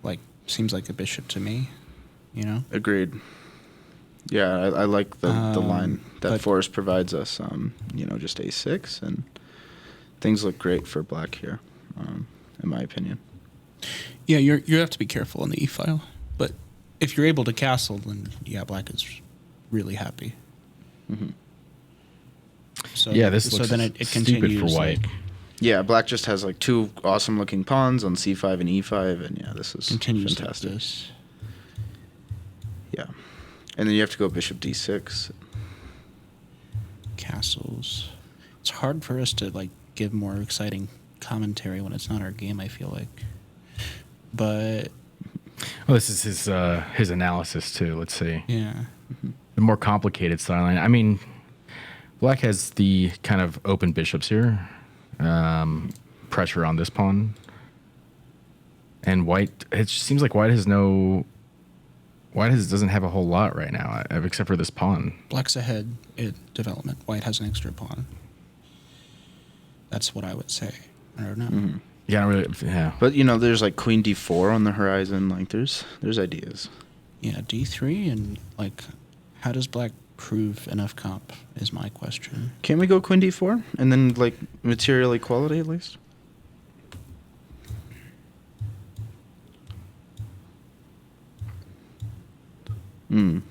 Speaker 2: Like, seems like a bishop to me,
Speaker 4: Agreed. Yeah, I like the line that
Speaker 2: but-
Speaker 4: Forrest provides us. Just a6, and things look great for black here, in my opinion.
Speaker 2: Yeah, you have to be careful in the e file, but if you're able to castle, then black is really happy. So
Speaker 1: yeah, this looks
Speaker 2: then it
Speaker 1: stupid
Speaker 2: continues
Speaker 1: for white.
Speaker 2: like,
Speaker 4: Yeah, black just has like 2 awesome looking pawns on c5 and e5, and this is
Speaker 2: continues
Speaker 4: fantastic.
Speaker 2: like this.
Speaker 4: Yeah, and then you have to go bishop d6.
Speaker 2: Castles. It's hard for us to like give more exciting commentary when it's not our game, I feel like. But
Speaker 1: Well, this is his analysis too. Let's see.
Speaker 2: yeah.
Speaker 1: The more complicated sideline. I mean, black has the kind of open bishops here, pressure on this pawn, and white. It seems like white doesn't have a whole lot right now, except for this pawn.
Speaker 2: Black's ahead in development. White has an extra pawn. That's what I would say. I don't know.
Speaker 1: Yeah, really. Yeah,
Speaker 4: But there's like queen d4 on the horizon. Like there's ideas.
Speaker 2: Yeah, d3 and like, how does black prove enough comp is my question.
Speaker 4: Can't we go queen d4 and then like material equality at least? You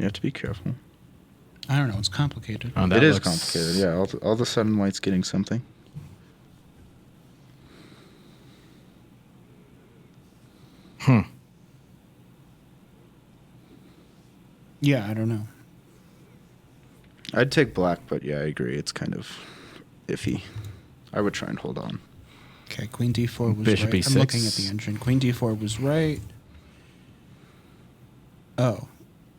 Speaker 4: have to be careful.
Speaker 2: I don't know. It's complicated.
Speaker 1: Oh,
Speaker 4: It is complicated. Yeah, all of a sudden white's getting something.
Speaker 2: Yeah, I don't know.
Speaker 4: I'd take black, but yeah, I agree. It's kind of iffy. I would try and hold on.
Speaker 2: Okay, queen d4 was
Speaker 1: Bishop
Speaker 2: right.
Speaker 1: E6.
Speaker 2: I'm looking at the engine. Queen d4 was right. Oh,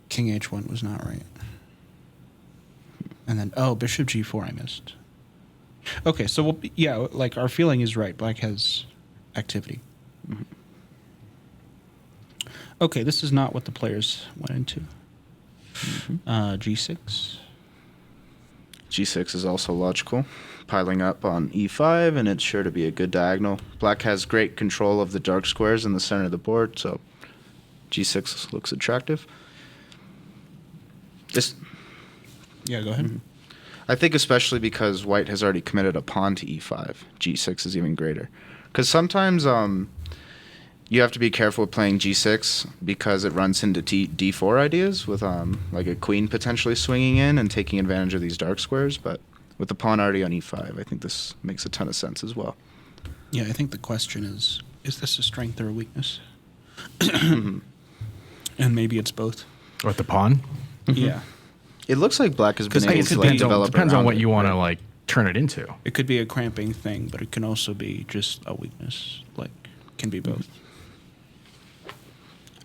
Speaker 2: king h1 was not right. And then, bishop g4 I missed. Okay, so like our feeling is right. Black has activity. Okay, this is not what the players went into. G6.
Speaker 4: G6 is also logical. Piling up on e5, and it's sure to be a good diagonal. Black has great control of the dark squares in the center of the board, so G6 looks attractive.
Speaker 2: Yeah, go ahead.
Speaker 4: I think especially because white has already committed a pawn to e5, G6 is even greater. Because sometimes You have to be careful with playing G6 because it runs into D4 ideas with like a queen potentially swinging in and taking advantage of these dark squares. But with the pawn already on E5, I think this makes a ton of sense as well.
Speaker 2: Yeah, I think the question is this a strength or a weakness?
Speaker 4: Mm-hmm.
Speaker 2: And maybe it's both.
Speaker 1: What, the pawn?
Speaker 2: Yeah.
Speaker 4: It looks like black has been
Speaker 2: 'Cause
Speaker 4: able
Speaker 2: it
Speaker 4: to
Speaker 2: depends on-
Speaker 4: develop
Speaker 1: Depends on
Speaker 4: around
Speaker 1: what
Speaker 4: it,
Speaker 1: you want to
Speaker 4: right?
Speaker 1: like turn it into.
Speaker 2: It could be a cramping thing, but it can also be just a weakness. Like, can be both.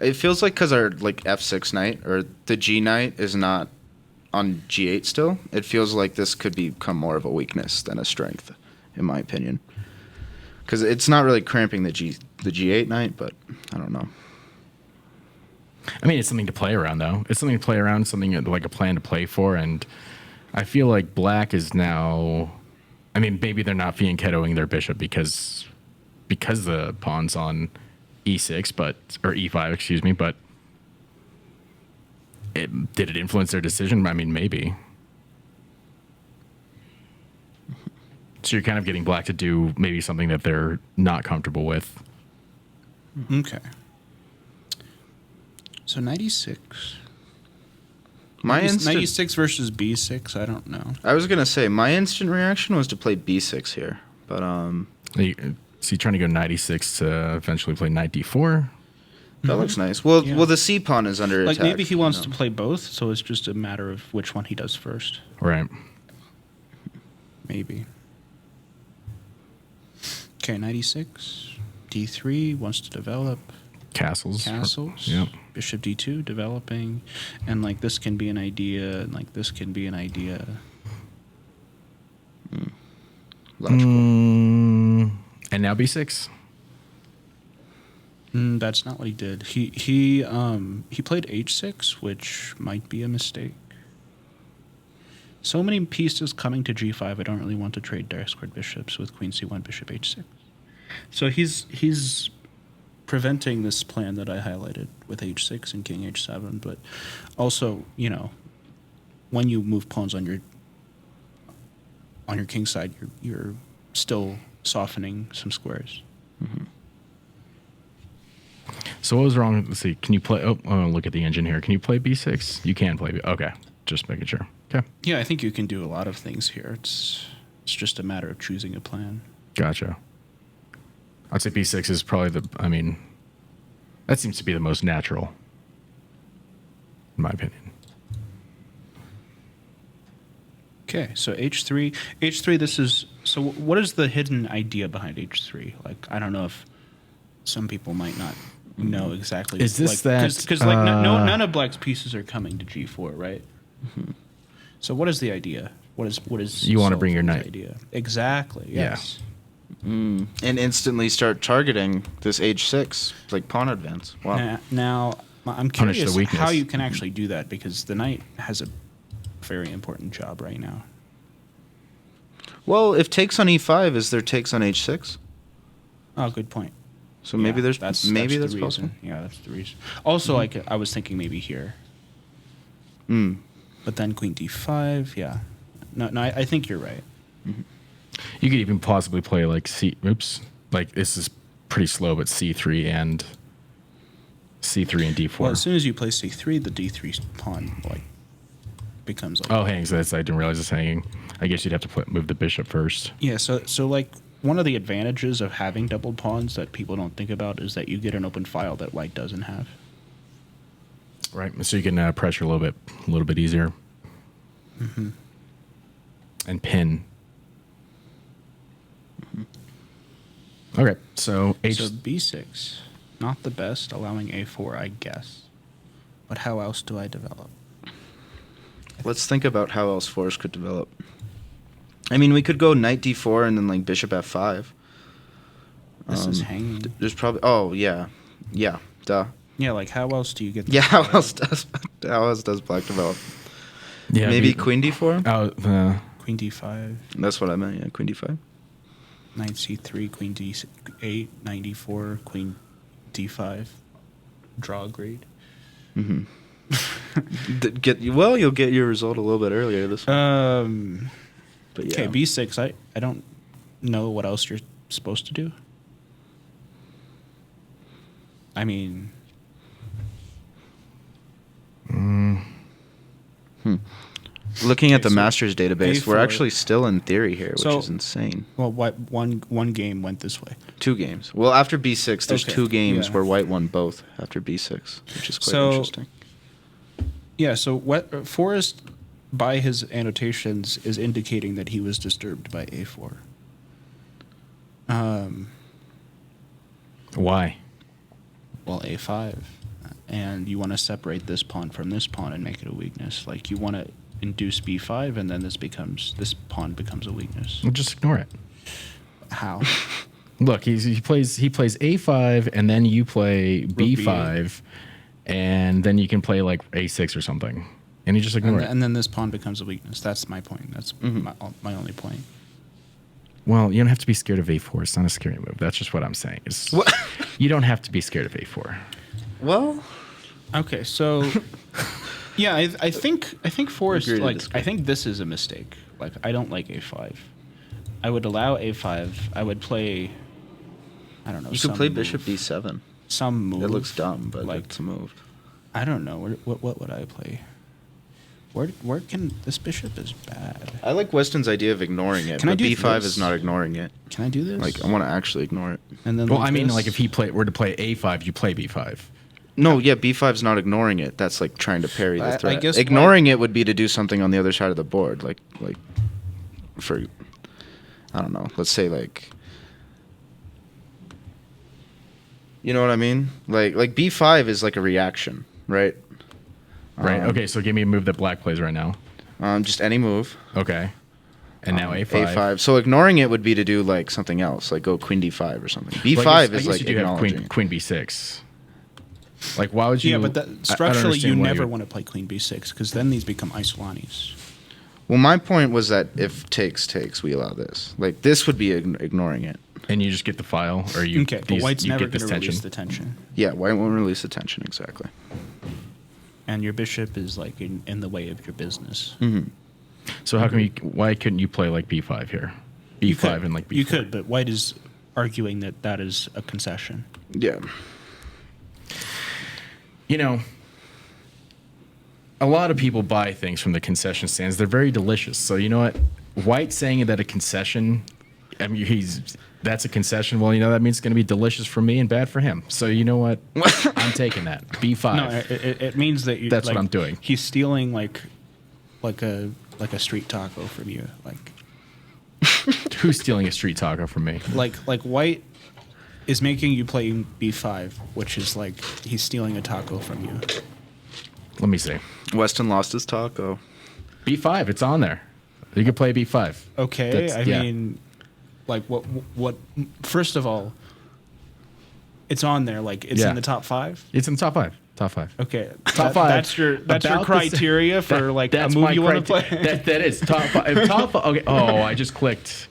Speaker 4: It feels like because our like F6 knight or the G knight is not on G8 still. It feels like this could become more of a weakness than a strength, in my opinion. Because it's not really cramping the G8 knight, but I don't know.
Speaker 1: I mean, it's something to play around, though. It's something to play around, something like a plan to play for. And I feel like black is now. I mean, maybe they're not fianchettoing their bishop because the pawn's on E6, or E5, excuse me. But did it influence their decision? I mean, maybe. So you're kind of getting black to do maybe something that they're not comfortable with.
Speaker 2: Okay. So 96.
Speaker 4: My instant,
Speaker 2: 96 versus B6, I don't know.
Speaker 4: I was gonna say my instant reaction was to play B6 here, but
Speaker 1: Is he trying to go 96 to eventually play knight d4?
Speaker 4: that looks nice. Well,
Speaker 2: Yeah.
Speaker 4: well, the C pawn is under
Speaker 2: Like
Speaker 4: attack.
Speaker 2: maybe he wants
Speaker 4: you
Speaker 2: to
Speaker 4: know.
Speaker 2: play both, so it's just a matter of which one he does first.
Speaker 1: Right.
Speaker 2: Maybe. Okay, 96. D3 wants to develop
Speaker 1: Castles.
Speaker 2: castles.
Speaker 1: Yep.
Speaker 2: Bishop D2 developing, and like this can be an idea, and like this can be an idea.
Speaker 4: Logical.
Speaker 1: And now b6.
Speaker 2: That's not what he did. He played H6, which might be a mistake. So many pieces coming to G5. I don't really want to trade dark squared bishops with Queen C1, Bishop H6. So he's preventing this plan that I highlighted with H6 and King H7. But also, you know, when you move pawns on your king side, you're still softening some squares.
Speaker 1: So what was wrong? Let's see. Can you play? Oh, look at the engine here. Can you play b6? You can play b. Okay, just making sure. Okay,
Speaker 2: Yeah, I think you can do a lot of things here. It's just a matter of choosing a plan.
Speaker 1: gotcha. I'd say b6 is probably the. I mean, that seems to be the most natural, in my opinion.
Speaker 2: Okay, so H3. H3, this is... So what is the hidden idea behind H3? Like, I don't know if some people might not know exactly.
Speaker 1: Is this
Speaker 2: Because none of black's pieces are coming to G4, right? So what is the idea? What is
Speaker 1: You wanna bring your
Speaker 2: Sultan's
Speaker 1: knight.
Speaker 2: idea? Exactly, yes.
Speaker 4: And instantly start targeting this H6 like pawn advance. Wow.
Speaker 2: Now, I'm
Speaker 1: Punish the
Speaker 2: curious
Speaker 1: weakness.
Speaker 2: how you can actually do that, because the knight has a very important job right now.
Speaker 4: Well, if takes on E5 is there takes on H6,
Speaker 2: Oh, good point.
Speaker 4: so maybe
Speaker 2: Yeah,
Speaker 4: that's
Speaker 2: the
Speaker 4: possible.
Speaker 2: reason. Yeah, that's the reason. Also, I was thinking maybe here,
Speaker 4: Mm.
Speaker 2: but then Queen D5. Yeah, no, I think you're right.
Speaker 1: You could even possibly play like C. Oops, like this is pretty slow, but C3 and D4.
Speaker 2: Well, as soon as you play C3, the D3 pawn like becomes like
Speaker 1: Oh, hangs. I didn't realize it's hanging. I guess you'd have to move the bishop first.
Speaker 2: yeah. So like one of the advantages of having doubled pawns that people don't think about is that you get an open file that white doesn't have.
Speaker 1: Right. So you can pressure a little bit easier. And pin. Okay. So H.
Speaker 2: So B6, not the best, allowing A4, I guess. But how else do I develop?
Speaker 4: Let's think about how else Forrest could develop. I mean, we could go knight D4 and then like bishop F5.
Speaker 2: This is hanging.
Speaker 4: There's probably. Oh yeah, yeah. Duh.
Speaker 2: Yeah, like how else do you get?
Speaker 4: Yeah. How else does black develop?
Speaker 1: Yeah.
Speaker 4: Maybe Queen D4.
Speaker 1: Oh.
Speaker 2: Queen D5,
Speaker 4: That's what I meant. Yeah, Queen D5.
Speaker 2: Knight C3, Queen D8, Knight D4, Queen D5. Draw grade.
Speaker 4: You'll get your result a little bit earlier this one. But yeah.
Speaker 2: Okay, B6. I don't know what else you're supposed to do. I mean,
Speaker 4: Looking at
Speaker 2: Okay,
Speaker 4: the
Speaker 2: so
Speaker 4: Masters database, we're
Speaker 2: A4.
Speaker 4: actually still in theory here, which
Speaker 2: So-
Speaker 4: is insane.
Speaker 2: well, one game went this way.
Speaker 4: 2 games. Well, after B6, there's
Speaker 2: Okay,
Speaker 4: 2 games
Speaker 2: yeah.
Speaker 4: where white won both after B6, which is quite
Speaker 2: So-
Speaker 4: interesting.
Speaker 2: Yeah, so Forrest, by his annotations, is indicating that he was disturbed by A4.
Speaker 1: Why?
Speaker 2: Well, A5. And you want to separate this pawn from this pawn and make it a weakness. Like, you want to induce B5, and then this pawn becomes a weakness.
Speaker 1: Well, just ignore it.
Speaker 2: How?
Speaker 1: Look, he plays A5, and then you play B5, and then you can play like A6 or something, and you just ignore it.
Speaker 2: And then this pawn becomes a weakness. That's my point. That's my only point.
Speaker 1: Well, you don't have to be scared of A4. It's not a scary move. That's just what I'm saying. You don't have to be scared of A4.
Speaker 4: Well,
Speaker 2: Okay, so yeah, I think Forrest,
Speaker 4: Agree to
Speaker 2: like,
Speaker 4: disagree.
Speaker 2: I think this is a mistake. Like, I don't like A5. I would allow A5. I would play, I don't know.
Speaker 4: you
Speaker 2: some
Speaker 4: could play
Speaker 2: move.
Speaker 4: Bishop B7.
Speaker 2: Some move.
Speaker 4: It looks dumb, but
Speaker 2: like,
Speaker 4: it's a move.
Speaker 2: I don't know. What would I play? Where can this bishop is bad?
Speaker 4: I like Weston's idea of ignoring it,
Speaker 2: Can I
Speaker 4: but
Speaker 2: do
Speaker 4: B5
Speaker 2: this?
Speaker 4: is not ignoring it.
Speaker 2: Can I do this?
Speaker 4: Like, I want to actually ignore it.
Speaker 2: and then
Speaker 1: Well,
Speaker 2: like
Speaker 1: I mean,
Speaker 2: this?
Speaker 1: like if he were to play A5, you play B5.
Speaker 4: No, yeah, B5's not ignoring it. That's like trying to parry
Speaker 2: I
Speaker 4: the threat.
Speaker 2: guess
Speaker 4: Ignoring it would be to do something on the other side of the board, like for, I don't know. Let's say like, you know what I mean? Like B5 is like a reaction, right?
Speaker 1: Right. Okay. So give me a move that black plays right now.
Speaker 4: Just any move.
Speaker 1: Okay. And now A5.
Speaker 4: A5. So ignoring it would be to do like something else, like go Queen D5 or something. B5
Speaker 1: Well, I
Speaker 4: is
Speaker 1: guess
Speaker 4: like
Speaker 1: you do have
Speaker 4: acknowledging.
Speaker 1: Queen B6. Like, why would you?
Speaker 2: yeah, but
Speaker 1: I don't
Speaker 2: structurally,
Speaker 1: understand
Speaker 2: you
Speaker 1: why
Speaker 2: never want to play Queen B6 because then these become Isolanis.
Speaker 4: Well, my point was that if takes, we allow this. Like this would be ignoring it.
Speaker 1: And you just get the file, or you.
Speaker 2: Okay, but White's
Speaker 1: you
Speaker 2: never
Speaker 1: get this
Speaker 2: going to
Speaker 1: tension.
Speaker 2: release the tension,
Speaker 4: Yeah, white won't release the tension exactly.
Speaker 2: and your bishop is like in the way of your business.
Speaker 1: So how come you? Why couldn't you play like B5 here? B5
Speaker 2: You could,
Speaker 1: and like B4.
Speaker 2: you could, but White is arguing that that is a concession.
Speaker 4: Yeah.
Speaker 1: You know, a lot of people buy things from the concession stands. They're very delicious. So you know what? White saying that a concession, I mean, that's a concession. Well, you know, that means it's going to be delicious for me and bad for him. So you know what? I'm taking that. B5.
Speaker 2: No, it means that you.
Speaker 1: That's
Speaker 2: like,
Speaker 1: what I'm doing.
Speaker 2: He's stealing like a street taco from you,
Speaker 1: Who's stealing a street taco from me?
Speaker 2: like White is making you play B5, which is like he's stealing a taco from you.
Speaker 1: Let me see.
Speaker 4: Weston lost his taco.
Speaker 1: B5. It's on there. You can play B5.
Speaker 2: Okay,
Speaker 1: That's-
Speaker 2: I
Speaker 1: yeah.
Speaker 2: mean, like what? First of all, it's on there. Like it's
Speaker 1: Yeah.
Speaker 2: in the top 5.
Speaker 1: It's in the top 5. Top 5.
Speaker 2: Okay,
Speaker 1: Top 5.
Speaker 2: That's your
Speaker 1: About the
Speaker 2: criteria for like a move you want to play.
Speaker 1: That is top 5. Top 5. Okay. Oh, I just clicked.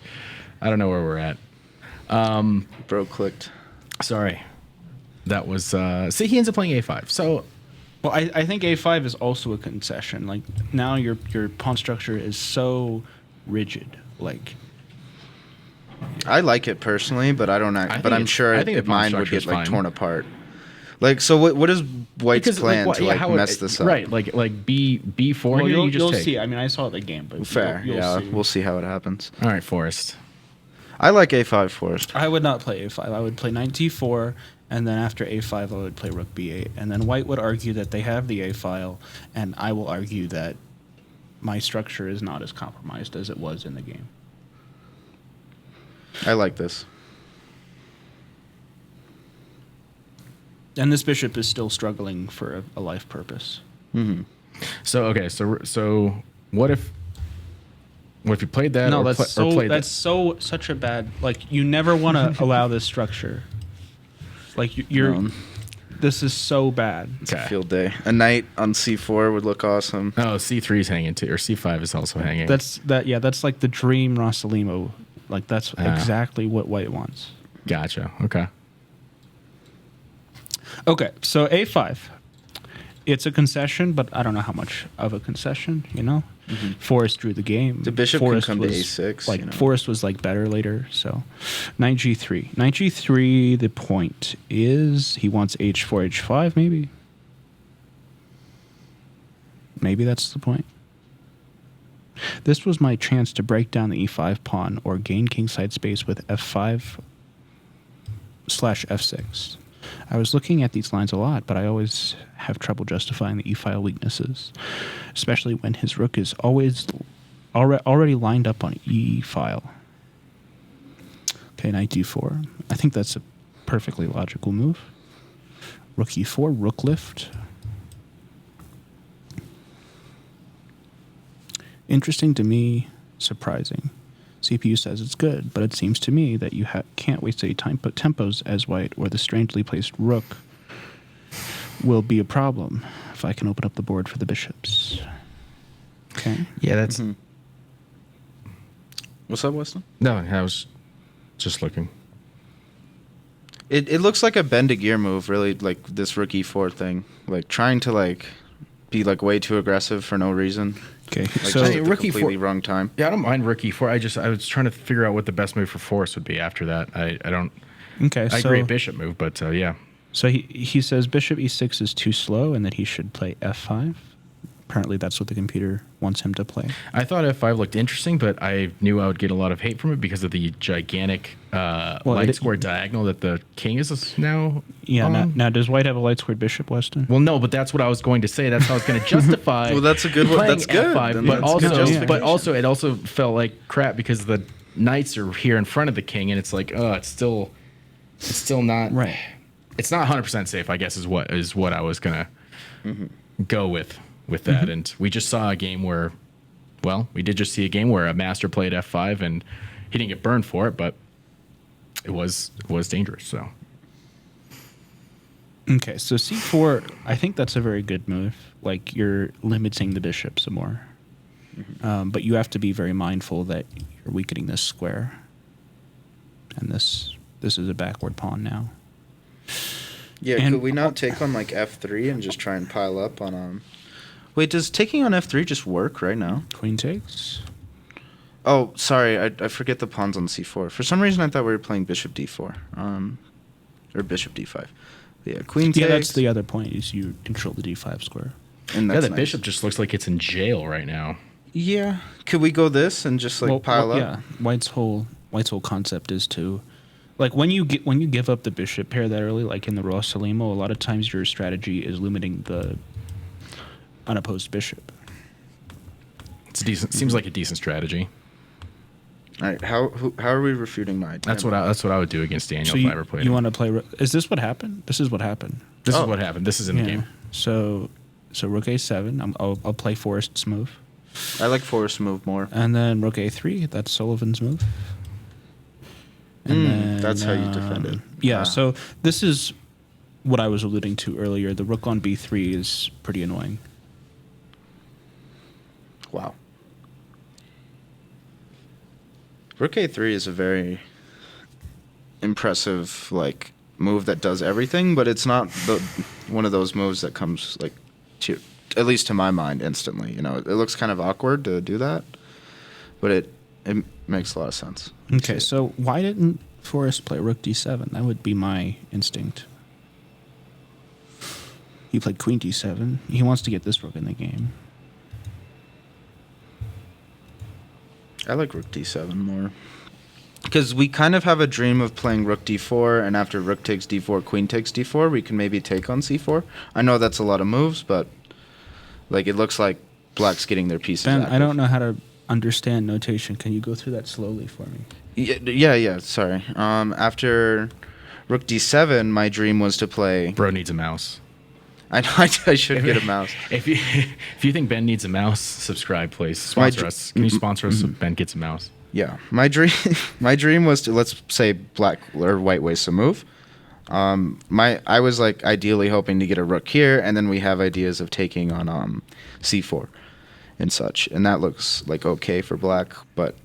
Speaker 1: I don't know where we're at.
Speaker 4: Bro clicked.
Speaker 1: Sorry. That was. See, he ends up playing A5. So
Speaker 2: Well, I think A5 is also a concession. Like now your pawn structure is so rigid. Like
Speaker 4: I like it personally, but I don't.
Speaker 1: think
Speaker 4: But I'm
Speaker 1: it's-
Speaker 4: sure
Speaker 1: I think the pawn
Speaker 4: mine would
Speaker 1: structure is
Speaker 4: get like
Speaker 1: fine.
Speaker 4: torn apart. Like, so what is White's plan to like mess this up?
Speaker 1: Right. Like B4
Speaker 2: well,
Speaker 1: here.
Speaker 2: you'll
Speaker 1: You just take.
Speaker 2: see. I mean, I saw the game, but
Speaker 4: Fair.
Speaker 2: You'll
Speaker 4: yeah,
Speaker 2: see.
Speaker 4: we'll see how it happens.
Speaker 1: All right, Forrest.
Speaker 4: I like A5 Forrest.
Speaker 2: I would not play A5. I would play knight D4, and then after A5, I would play rook B8. And then White would argue that they have the A file, and I will argue that my structure is not as compromised as it was in the game.
Speaker 4: I like this.
Speaker 2: And this bishop is still struggling for a life purpose.
Speaker 1: So okay. So what if you played that?
Speaker 2: No,
Speaker 1: or
Speaker 2: that's
Speaker 1: or played that?
Speaker 2: such a bad. Like you never want to allow this structure. Like you're.
Speaker 4: No.
Speaker 2: This is so bad.
Speaker 4: It's a
Speaker 1: Okay.
Speaker 4: field day. A knight on C4 would look awesome.
Speaker 1: Oh, C3 is hanging too, or C5 is also hanging.
Speaker 2: That's like the dream Rossalimo. Like that's exactly what White wants.
Speaker 1: Gotcha. Okay.
Speaker 2: Okay, so A5. it's a concession, but I don't know how much of a concession. Forrest drew the game.
Speaker 4: The bishop
Speaker 2: Forrest
Speaker 4: can come to
Speaker 2: was,
Speaker 4: a6.
Speaker 2: Forrest was better later. So knight g3. Knight g3. The point is he wants h4, h5. Maybe that's the point. This was my chance to break down the e5 pawn or gain kingside space with f5/f6. I was looking at these lines a lot, but I always have trouble justifying the e-file weaknesses, especially when his rook is always already lined up on e-file. Okay, knight d4. I think that's a perfectly logical move. Rook e4, rook lift. Interesting to me, surprising. CPU says it's good, but it seems to me that you can't waste any time put tempos as white, or the strangely placed rook will be a problem if I can open up the board for the bishops. Okay.
Speaker 1: Yeah, that's...
Speaker 4: What's up, Weston?
Speaker 1: No, I was just looking.
Speaker 4: It looks like a bend a gear move, really, like this rook e4 thing. Like, trying to, be, way too aggressive for no reason.
Speaker 2: Okay,
Speaker 4: so
Speaker 2: so
Speaker 4: just at the completely wrong time.
Speaker 1: Yeah, I don't mind rook e4. I was trying to figure out what the best move for Forrest would be after that. I don't...
Speaker 2: Okay,
Speaker 1: I agree, a bishop move, but yeah.
Speaker 2: So he says bishop e6 is too slow and that he should play f5. Apparently that's what the computer wants him to play.
Speaker 1: I thought f5 looked interesting, but I knew I would get a lot of hate from it because of the gigantic light square diagonal that the king is now on.
Speaker 2: Now does white have a light squared bishop, Weston?
Speaker 1: Well, no, but that's what I was going to say. That's how I was going to justify.
Speaker 4: Well, that's a good one.
Speaker 1: playing
Speaker 4: That's good.
Speaker 1: F5,
Speaker 4: Then
Speaker 1: but
Speaker 4: that's good justification.
Speaker 1: it also felt like crap because the knights are here in front of the king, and it's like, it's still not
Speaker 2: right.
Speaker 1: It's not 100% safe, I guess, is what I was gonna go with that. And we just saw a game where, we did just see a game where a master played f5 and he didn't get burned for it, but it was dangerous. So
Speaker 2: okay, so c4, I think that's a very good move. Like, you're limiting the bishop some more, but you have to be very mindful that you're weakening this square, and this is a backward pawn now.
Speaker 4: Yeah,
Speaker 2: And
Speaker 4: could we not take on f3 and just try and pile up on Wait, does taking on f3 just work right now?
Speaker 2: Queen takes.
Speaker 4: Oh, sorry, I forget the pawns on c4. For some reason, I thought we were playing bishop d4, or bishop d5. Yeah, queen takes.
Speaker 2: Yeah, that's the other point, is you control the d5 square.
Speaker 4: And
Speaker 1: yeah,
Speaker 4: that's
Speaker 1: the
Speaker 4: nice.
Speaker 1: bishop just looks like it's in jail right now.
Speaker 4: Yeah, could we go this and just pile up?
Speaker 2: Yeah, White's whole concept is to, when you give up the bishop pair that early, like in the Raw Salimo, a lot of times your strategy is limiting the unopposed bishop.
Speaker 1: It's decent. Seems like a decent strategy.
Speaker 4: All right, how are we refuting my idea?
Speaker 1: That's what I would do against Daniel if I ever played.
Speaker 2: You want to play? Is this what happened? This is what happened.
Speaker 1: This is what happened. This is in the game.
Speaker 2: So rook a7. I'll play Forrest's move.
Speaker 4: I like Forrest's move more.
Speaker 2: And then rook a3. That's Sullivan's move. And then,
Speaker 4: that's how you defend it.
Speaker 2: Yeah. So this is what I was alluding to earlier. The rook on b3 is pretty annoying.
Speaker 4: Wow. Rook a3 is a very impressive move that does everything, but it's not one of those moves that comes to, at least to my mind, instantly. It looks kind of awkward to do that, but it makes a lot of sense.
Speaker 2: Okay, so why didn't Forrest play rook d7? That would be my instinct. He played queen d7. He wants to get this rook in the game.
Speaker 4: I like rook d7 more. Because we kind of have a dream of playing rook d4, and after rook takes d4, queen takes d4, we can maybe take on c4. I know that's a lot of moves, but it looks like black's getting their pieces
Speaker 2: Ben,
Speaker 4: active.
Speaker 2: I don't know how to understand notation. Can you go through that slowly for me?
Speaker 4: Yeah, sorry. After rook d7, my dream was to play...
Speaker 1: Bro needs a mouse.
Speaker 4: I know I should get a mouse.
Speaker 1: If you think Ben needs a mouse, subscribe, please. Sponsor us. Can you sponsor us so Ben gets a mouse?
Speaker 4: Yeah, my dream was to, let's say, black or white wastes a move. I was ideally hoping to get a rook here, and then we have ideas of taking on c4 and such, and that looks okay for black. But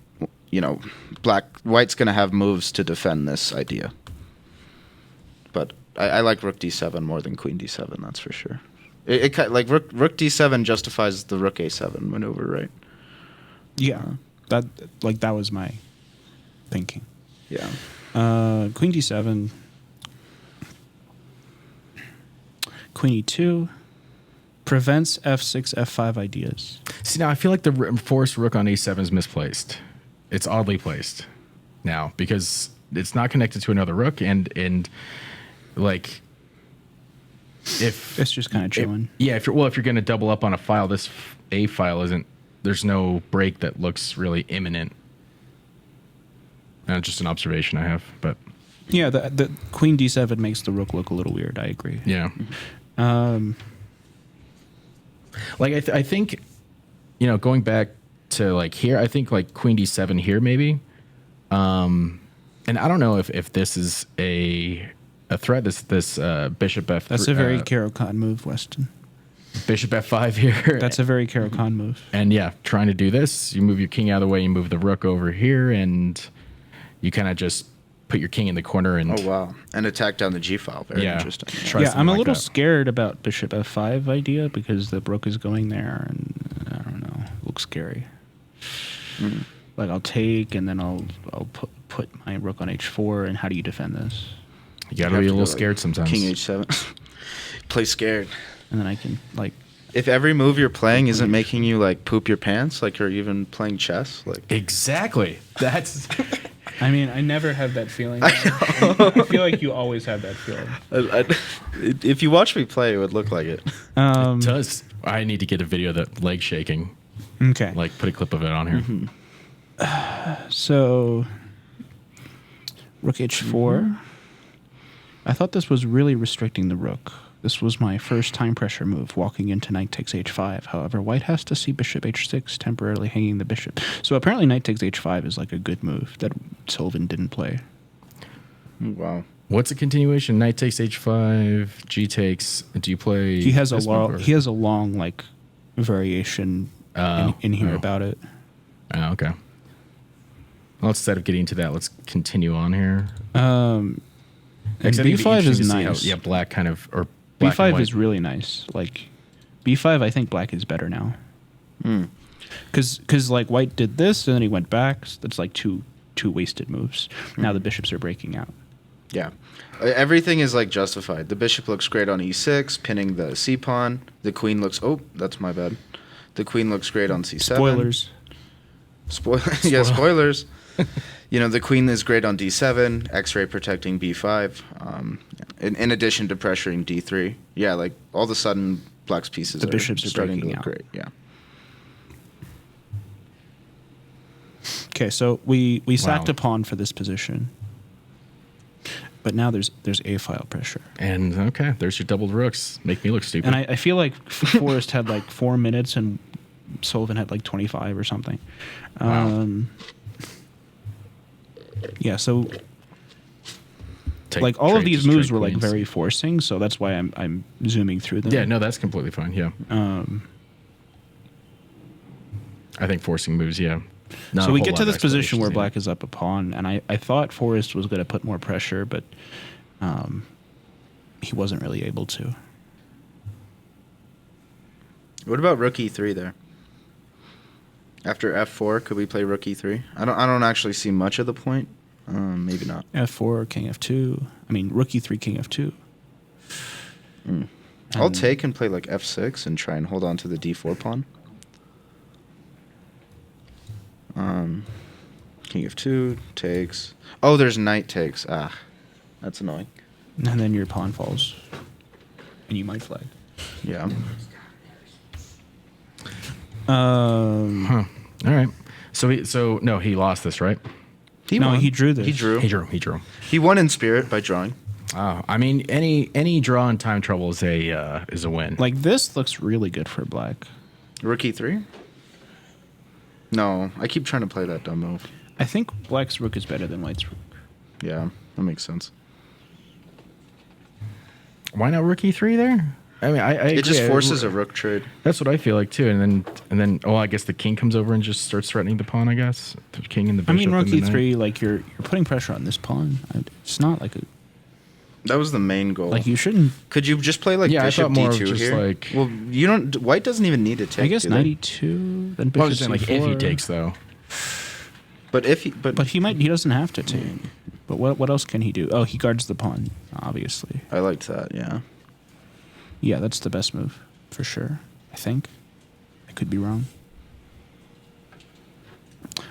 Speaker 4: white's gonna have moves to defend this idea. But I like rook d7 more than queen d7, that's for sure. Like rook d7 justifies the rook a7 maneuver, right?
Speaker 2: Yeah, that was my thinking.
Speaker 4: Yeah.
Speaker 2: Queen d7, queen e2 prevents f6, f5 ideas.
Speaker 1: See, now I feel like the forced rook on a7 is misplaced. It's oddly placed now because it's not connected to another rook, and like if
Speaker 2: It's just kind of chilling.
Speaker 1: if you're going to double up on a file, this a file isn't. There's no break that looks really imminent. Just an observation I have, but
Speaker 2: Yeah, the queen d7 makes the rook look a little weird. I agree.
Speaker 1: yeah. Like I think, going back to like here, I think like queen d7 here maybe, and I don't know if this is a threat. This bishop f.
Speaker 2: That's a very Caro-Kann move, Weston.
Speaker 1: Bishop f5 here.
Speaker 2: That's a very Caro-Kann move.
Speaker 1: And yeah, trying to do this, you move your king out of the way, you move the rook over here, and you kind of just put your king in the corner and
Speaker 4: Oh wow! And attack down the g file. Very interesting.
Speaker 1: try
Speaker 2: Yeah,
Speaker 1: something
Speaker 2: I'm a
Speaker 1: like
Speaker 2: little
Speaker 1: that.
Speaker 2: scared about bishop f5 idea because the rook is going there, and I don't know, it looks scary. Like I'll take, and then I'll put my rook on h4, and how do you defend this?
Speaker 1: You gotta
Speaker 4: have
Speaker 1: be a
Speaker 4: to
Speaker 1: little
Speaker 4: go, like,
Speaker 1: scared sometimes.
Speaker 4: King h7. Play scared.
Speaker 2: And then I can like.
Speaker 4: If every move you're playing isn't making you like poop your pants, like you're even playing chess, like
Speaker 1: Exactly. That's.
Speaker 2: I mean, I never have that feeling. I feel like you always have that feeling.
Speaker 4: if you watch me play, it would look like it.
Speaker 1: It does. I need to get a video of that leg shaking.
Speaker 2: Okay.
Speaker 1: Like put a clip of it on here.
Speaker 2: So, rook h4. I thought this was really restricting the rook. This was my first time pressure move, walking into knight takes h5. However, white has to see bishop h6, temporarily hanging the bishop. So apparently knight takes h5 is like a good move that Sylvan didn't play.
Speaker 4: Wow.
Speaker 1: What's a continuation? Knight takes h5, g takes. Do you play?
Speaker 2: He has
Speaker 1: this move, or-
Speaker 2: he has a long like variation in here about it.
Speaker 1: Oh, okay. Well, instead of getting into that, let's continue on here.
Speaker 2: And
Speaker 1: Except it'd be
Speaker 2: b5
Speaker 1: interesting
Speaker 2: is
Speaker 1: to see
Speaker 2: nice.
Speaker 1: how, black kind of or black and
Speaker 2: b5
Speaker 1: white.
Speaker 2: is really nice. Like b5, I think black is better now. Because like white did this and then he went back. So that's like two wasted moves. Now the bishops are breaking out.
Speaker 4: Yeah. Everything is like justified. The bishop looks great on e6, pinning the c pawn. The queen looks. Oh, that's my bad. The queen looks great on c7.
Speaker 2: Spoilers.
Speaker 4: Yeah, spoilers. The queen is great on d7, x-ray protecting b5, in addition to pressuring d3. Yeah, like all of a sudden, black's pieces
Speaker 2: The bishops are
Speaker 4: starting to
Speaker 2: breaking
Speaker 4: look
Speaker 2: out.
Speaker 4: great. Yeah.
Speaker 2: Okay, so we sacked
Speaker 1: Wow.
Speaker 2: a pawn for this position. But now there's a-file pressure.
Speaker 1: And okay, there's your doubled rooks. Make me look stupid.
Speaker 2: And I feel like Forrest had like 4 minutes and Sullivan had like 25 or something.
Speaker 1: Wow.
Speaker 2: Yeah, so
Speaker 1: Take
Speaker 2: like all of
Speaker 1: trade,
Speaker 2: these
Speaker 1: just
Speaker 2: moves
Speaker 1: trade
Speaker 2: were like
Speaker 1: queens.
Speaker 2: very forcing, so that's why I'm zooming through them.
Speaker 1: Yeah, no, that's completely fine. Yeah, I think forcing moves. Yeah. Not
Speaker 2: So
Speaker 1: a
Speaker 2: we
Speaker 1: whole
Speaker 2: get
Speaker 1: lot
Speaker 2: to
Speaker 1: of
Speaker 2: this position where
Speaker 1: explanations,
Speaker 2: black is up a pawn, and I thought Forrest was going to put more pressure, but he wasn't really able to.
Speaker 4: What about rook e3 there? After f4, could we play rook e3? I don't actually see much of the point. Maybe not.
Speaker 2: F4, king f2. I mean, rook e3, king f2.
Speaker 4: I'll take and play like f6 and try and hold on to the d4 pawn. King f2 takes. Oh, there's knight takes. Ah, that's annoying.
Speaker 2: And then your pawn falls, and you might flag.
Speaker 4: Yeah.
Speaker 1: Huh. All right. So no, he lost this, right?
Speaker 4: He
Speaker 2: No,
Speaker 4: won.
Speaker 2: he drew this.
Speaker 4: He drew.
Speaker 1: He drew.
Speaker 4: He won in spirit by drawing.
Speaker 1: Oh, I mean, any draw in time trouble is a win.
Speaker 2: Like, this looks really good for black.
Speaker 4: Rook e3? No, I keep trying to play that dumb move.
Speaker 2: I think black's rook is better than white's rook.
Speaker 4: Yeah, that makes sense.
Speaker 1: Why not rook e3 there? I mean, I
Speaker 4: It just
Speaker 1: agree.
Speaker 4: forces a rook trade.
Speaker 1: That's what I feel like too. And then I guess the king comes over and just starts threatening the pawn. I guess the king and the
Speaker 2: I
Speaker 1: bishop.
Speaker 2: mean, rook
Speaker 1: and the knight.
Speaker 2: e3, like, you're putting pressure on this pawn. It's not like a...
Speaker 4: That was the main goal.
Speaker 2: Like, you shouldn't.
Speaker 4: Could you just play like
Speaker 1: Yeah, I
Speaker 4: bishop
Speaker 1: thought more of
Speaker 4: d2
Speaker 1: just,
Speaker 4: here?
Speaker 1: like-
Speaker 4: Well, you don't. White doesn't even need to take.
Speaker 2: I guess
Speaker 4: do they?
Speaker 2: 92. Then
Speaker 1: Well, I
Speaker 2: bishop
Speaker 1: was just saying, like, if he
Speaker 2: c4.
Speaker 1: takes, though.
Speaker 4: But if he, but
Speaker 2: But he doesn't have to take. But what else can he do? Oh, he guards the pawn, obviously.
Speaker 4: I liked that. Yeah.
Speaker 2: Yeah, that's the best move for sure. I think. I could be wrong.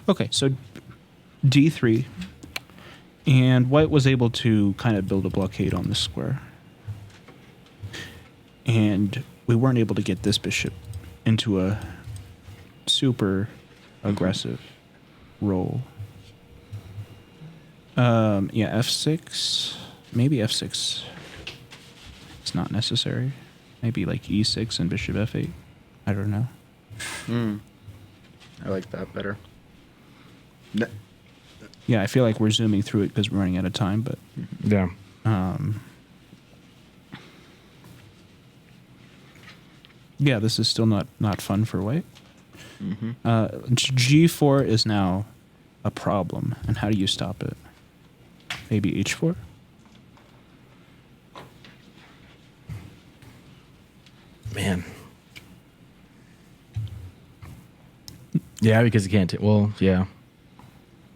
Speaker 2: Okay, so d3, and white was able to kind of build a blockade on this square, and we weren't able to get this bishop into a super aggressive role. Yeah, f6, maybe f6. It's not necessary. Maybe like e6 and bishop f8. I don't know.
Speaker 4: I like that better.
Speaker 2: Yeah, I feel like we're zooming through it because we're running out of time, but
Speaker 1: Yeah.
Speaker 2: yeah, this is still not fun for white. G4 is now a problem, and how do you stop it? Maybe h4?
Speaker 1: Man. Yeah, because he can't. Well, yeah.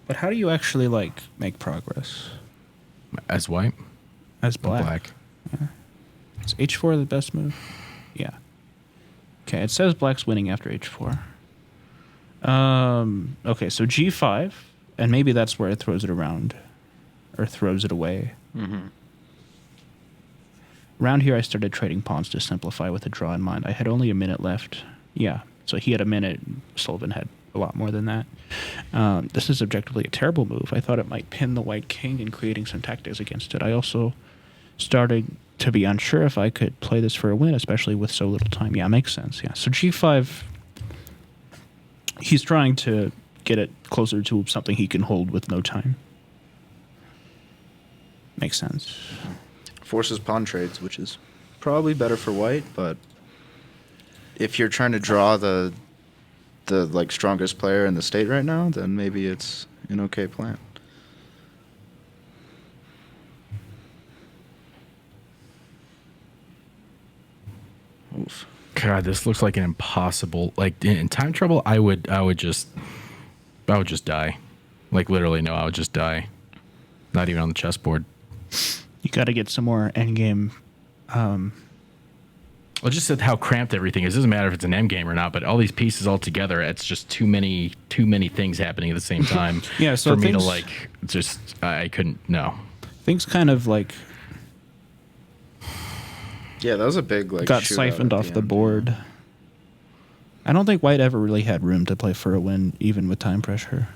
Speaker 2: But how do you actually like make progress
Speaker 1: As white?
Speaker 2: as
Speaker 1: Or
Speaker 2: black? Is h4 the best move? Yeah. Okay, it says black's winning after h4. Okay, so g5, and maybe that's where it throws it around, or throws it away. Around here, I started trading pawns to simplify with a draw in mind. I had only a minute left. Yeah, so he had a minute. Sullivan had a lot more than that. This is objectively a terrible move. I thought it might pin the white king and creating some tactics against it. I also started to be unsure if I could play this for a win, especially with so little time. Yeah, makes sense. Yeah, so g5, he's trying to get it closer to something he can hold with no time. Makes sense.
Speaker 4: Forces pawn trades, which is probably better for white, but if you're trying to draw the like strongest player in the state right now, then maybe it's an okay plan. Oof.
Speaker 1: God, this looks like an impossible. Like in time trouble, I would just die. Like literally, no, I would just die. Not even on the chessboard.
Speaker 2: You got to get some more endgame.
Speaker 1: Well, just said how cramped everything is. It doesn't matter if it's an end game or not, but all these pieces all together, it's just too many things happening at the same time.
Speaker 2: Yeah, so
Speaker 1: for me to
Speaker 2: things-
Speaker 1: like, just I couldn't. No.
Speaker 2: Things kind of like
Speaker 4: Yeah, that was a big like
Speaker 2: got
Speaker 4: shootout
Speaker 2: siphoned
Speaker 4: at
Speaker 2: off the
Speaker 4: end.
Speaker 2: board. I don't think white ever really had room to play for a win, even with time pressure.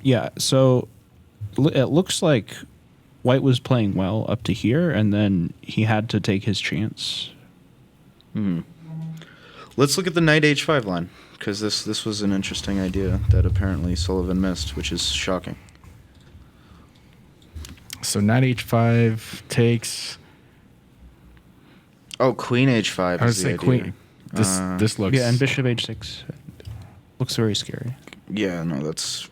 Speaker 2: Yeah, so it looks like white was playing well up to here, and then he had to take his chance.
Speaker 4: Let's look at the knight h5 line, because this was an interesting idea that apparently Sullivan missed, which is shocking.
Speaker 1: So knight h5 takes.
Speaker 4: Oh, queen h5
Speaker 1: I would
Speaker 4: is the
Speaker 1: say
Speaker 4: idea.
Speaker 1: queen. This looks.
Speaker 2: Yeah, and bishop h6 looks very scary.
Speaker 4: Yeah, no, that's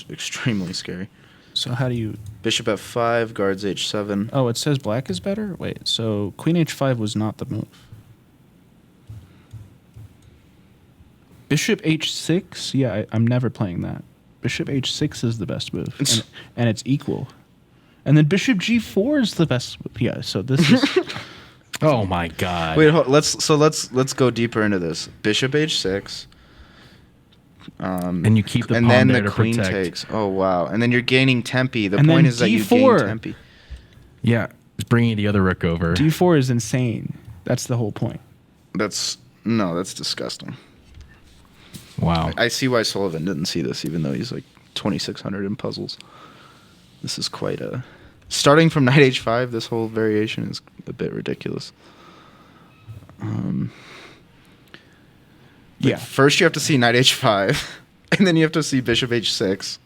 Speaker 4: extremely scary.
Speaker 2: So how do you...
Speaker 4: Bishop f5, guards h7.
Speaker 2: Oh, it says black is better? Wait, so queen h5 was not the move. Bishop h6? Yeah, I'm never playing that. Bishop h6 is the best move, and it's equal. And then bishop g4 is the best move. Yeah, so this is...
Speaker 1: Oh my god.
Speaker 4: Wait, let's go deeper into this. Bishop h6.
Speaker 1: And you keep the
Speaker 4: and
Speaker 1: pawn
Speaker 4: then
Speaker 1: there
Speaker 4: the
Speaker 1: to
Speaker 4: queen
Speaker 1: protect.
Speaker 4: takes. Oh wow! And then you're gaining tempi. The
Speaker 2: And
Speaker 4: point
Speaker 2: then
Speaker 4: is that you gain
Speaker 2: d4.
Speaker 4: tempi.
Speaker 1: Yeah, it's bringing the other rook over.
Speaker 2: d4 is insane. That's the whole point.
Speaker 4: That's disgusting.
Speaker 1: Wow.
Speaker 4: I see why Sullivan didn't see this, even though he's like 2,600 in puzzles. This is quite a... Starting from knight h5, this whole variation is a bit ridiculous.
Speaker 2: Yeah.
Speaker 4: First you have to see knight h5, and then you have to see bishop h6,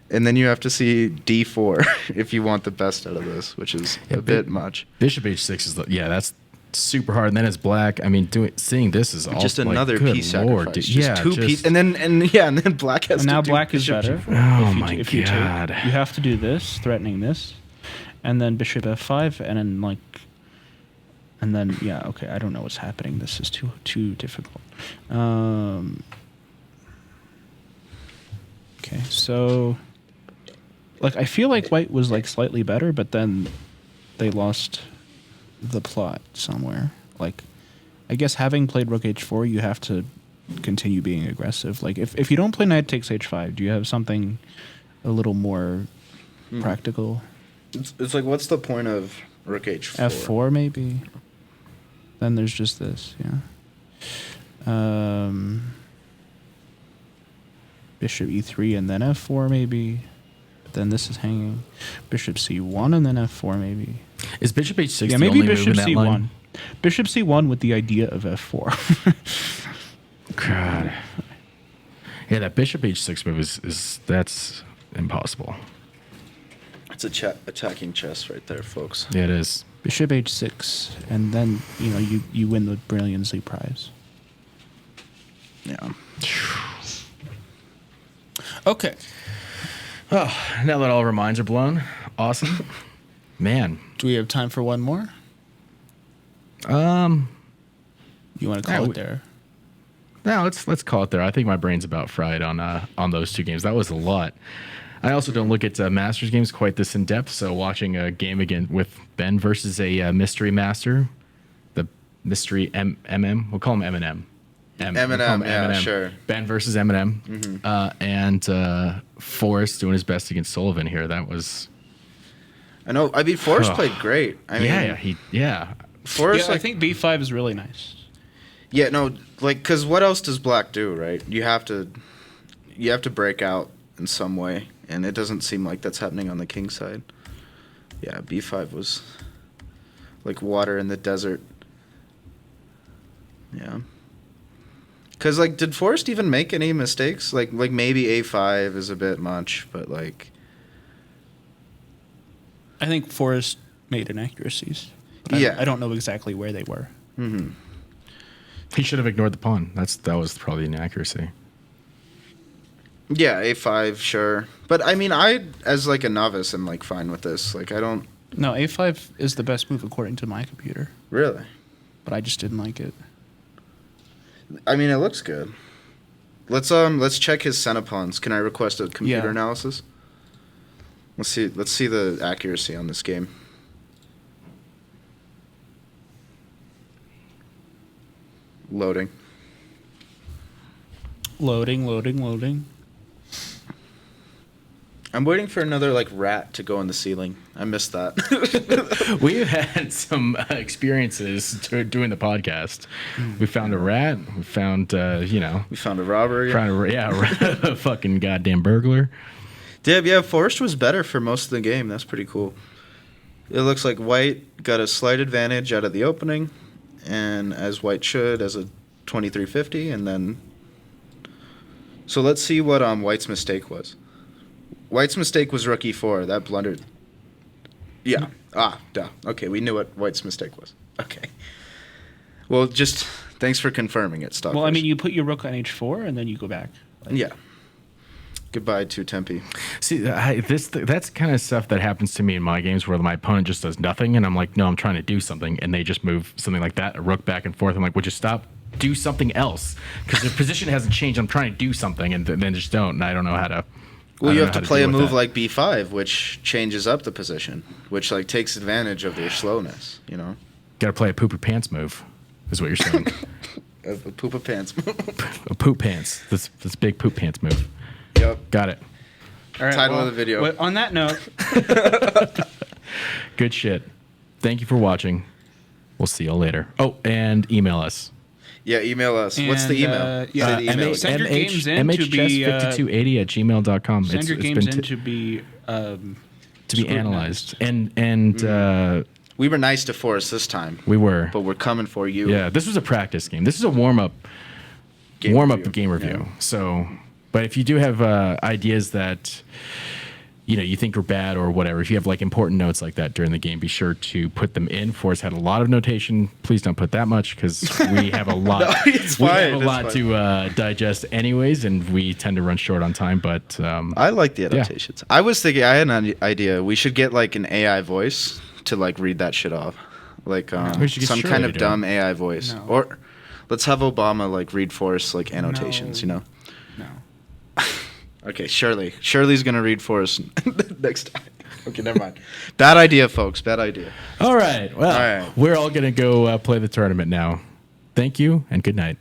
Speaker 4: and then you have to see d4 if you want the best out of this, which is a bit much.
Speaker 1: Bishop h6 is the, yeah, that's super hard, and then it's black. I mean, seeing this is all
Speaker 4: Just
Speaker 1: like,
Speaker 4: another
Speaker 1: good
Speaker 4: piece
Speaker 1: Lord,
Speaker 4: sacrifice.
Speaker 1: dude.
Speaker 4: Just
Speaker 1: Yeah,
Speaker 4: two pieces, and then black has
Speaker 3: And
Speaker 4: to
Speaker 3: now
Speaker 4: do
Speaker 3: black is
Speaker 4: bishop
Speaker 3: better.
Speaker 4: G4.
Speaker 1: Oh
Speaker 3: if you,
Speaker 1: my
Speaker 3: if you
Speaker 1: God.
Speaker 3: Take, you have to do this, threatening this, and then bishop f5, and then like, and then yeah, okay, I don't know what's happening. This is too difficult. Okay, so like I feel like white was like slightly better, but then they lost the plot somewhere. Like, I guess having played rook h4, you have to continue being aggressive. Like, if you don't play knight takes h5, do you have something a little more practical?
Speaker 4: It's like, what's the point of rook h4?
Speaker 3: f4 maybe. Then there's just this, yeah. Bishop e3 and then f4 maybe. But then this is hanging. Bishop c1 and then f4 maybe.
Speaker 1: Is bishop h6
Speaker 3: Yeah,
Speaker 1: the
Speaker 3: maybe
Speaker 1: only move
Speaker 3: bishop
Speaker 1: in that
Speaker 3: c1.
Speaker 1: line?
Speaker 3: Bishop c1 with the idea of f4.
Speaker 1: God. Yeah, that bishop h6 move is that's impossible.
Speaker 4: It's attacking chess right there, folks.
Speaker 1: Yeah, it is.
Speaker 3: Bishop h6, and then you win the brilliancy prize.
Speaker 4: Yeah.
Speaker 3: Okay.
Speaker 1: Oh, now that all our minds are blown, awesome. Man.
Speaker 3: Do we have time for one more? You want to call it there?
Speaker 1: No, let's call it there. I think my brain's about fried on those two games. That was a lot. I also don't look at Masters games quite this in depth. So watching a game again with Ben versus a mystery master, the mystery MM, we'll call him Eminem.
Speaker 4: Eminem, yeah, sure.
Speaker 1: Ben versus Eminem, and Forrest doing his best against Sullivan here. That was.
Speaker 4: I know. I mean, Forrest played great. I mean, Forrest.
Speaker 3: I think b5 is really nice.
Speaker 4: Yeah, no, like, because what else does black do, right? You have to break out in some way, and it doesn't seem like that's happening on the king side. Yeah, b5 was like water in the desert. Yeah. Because, like, did Forrest even make any mistakes? Like maybe a5 is a bit much, but, like...
Speaker 3: I think Forrest made inaccuracies. But
Speaker 4: Yeah.
Speaker 3: I don't know exactly where they were.
Speaker 4: Mm-hmm.
Speaker 1: He should have ignored the pawn. That was probably an inaccuracy.
Speaker 4: Yeah, a5, sure. But, I mean, I, as, like, a novice, am, like, fine with this. Like, I don't...
Speaker 3: No, a5 is the best move according to my computer.
Speaker 4: Really?
Speaker 3: But I just didn't like it.
Speaker 4: I mean, it looks good. Let's check his centipawns. Can I request a computer analysis? Let's see the accuracy on this game. Loading.
Speaker 3: Loading.
Speaker 4: I'm waiting for another, like, rat to go in the ceiling. I missed that.
Speaker 1: We've had some experiences doing the podcast. We found a rat. We found,
Speaker 4: We found a robber.
Speaker 1: a fucking goddamn burglar.
Speaker 4: Yeah, Forrest was better for most of the game. That's pretty cool. It looks like white got a slight advantage out of the opening, and as white should, as a 2350, and then... So let's see what white's mistake was. White's mistake was rook e4. That blundered. Yeah. Duh. Okay, we knew what white's mistake was. Okay. Well, just thanks for confirming it, Stockfish.
Speaker 3: Well, I mean, you put your rook on h4, and then you go back.
Speaker 4: Yeah. Goodbye to Tempe.
Speaker 1: See, that's kind of stuff that happens to me in my games where my opponent just does nothing, and I'm like, no, I'm trying to do something, and they just move something like that, a rook back and forth. I'm like, would you stop? Do something else, because the position hasn't changed. I'm trying to do something, and then just don't, and I don't know how to.
Speaker 4: Well, you have to play a move like b5, which changes up the position, which like takes advantage of your slowness.
Speaker 1: Got to play a poopy pants move, is what you're saying.
Speaker 4: A poop of pants move.
Speaker 1: A poop pants. This big poop pants move.
Speaker 4: Yep.
Speaker 1: Got it.
Speaker 3: All right,
Speaker 4: Title of the video.
Speaker 3: On that note,
Speaker 1: Good shit. Thank you for watching. We'll see you later. Oh, and email us.
Speaker 4: Yeah, email us. What's the email?
Speaker 3: yeah,
Speaker 4: Say the email.
Speaker 3: send your games in to be
Speaker 1: mhchess5280@gmail.com.
Speaker 3: send your games in to be
Speaker 1: analyzed. And
Speaker 4: We were nice to Forrest this time,
Speaker 1: we were.
Speaker 4: but we're coming for you.
Speaker 1: Yeah, this was a practice game. This is a warm-up game review. So, but if you do have ideas that you think are bad or whatever, if you have like important notes like that during the game, be sure to put them in. Forrest had a lot of notation. Please don't put that much because we have a lot. We have a lot to digest anyways, and we tend to run short on time. But
Speaker 4: I like the adaptations. I was thinking, I had an idea. We should get like an AI voice to like read that shit off, like some kind of dumb AI voice, or let's have Obama like read Forrest like annotations.
Speaker 3: No.
Speaker 4: Okay, Shirley's gonna read for us next time. Okay, never mind. Bad idea, folks. Bad idea.
Speaker 1: All right. Well, we're all gonna go play the tournament now. Thank you and good night.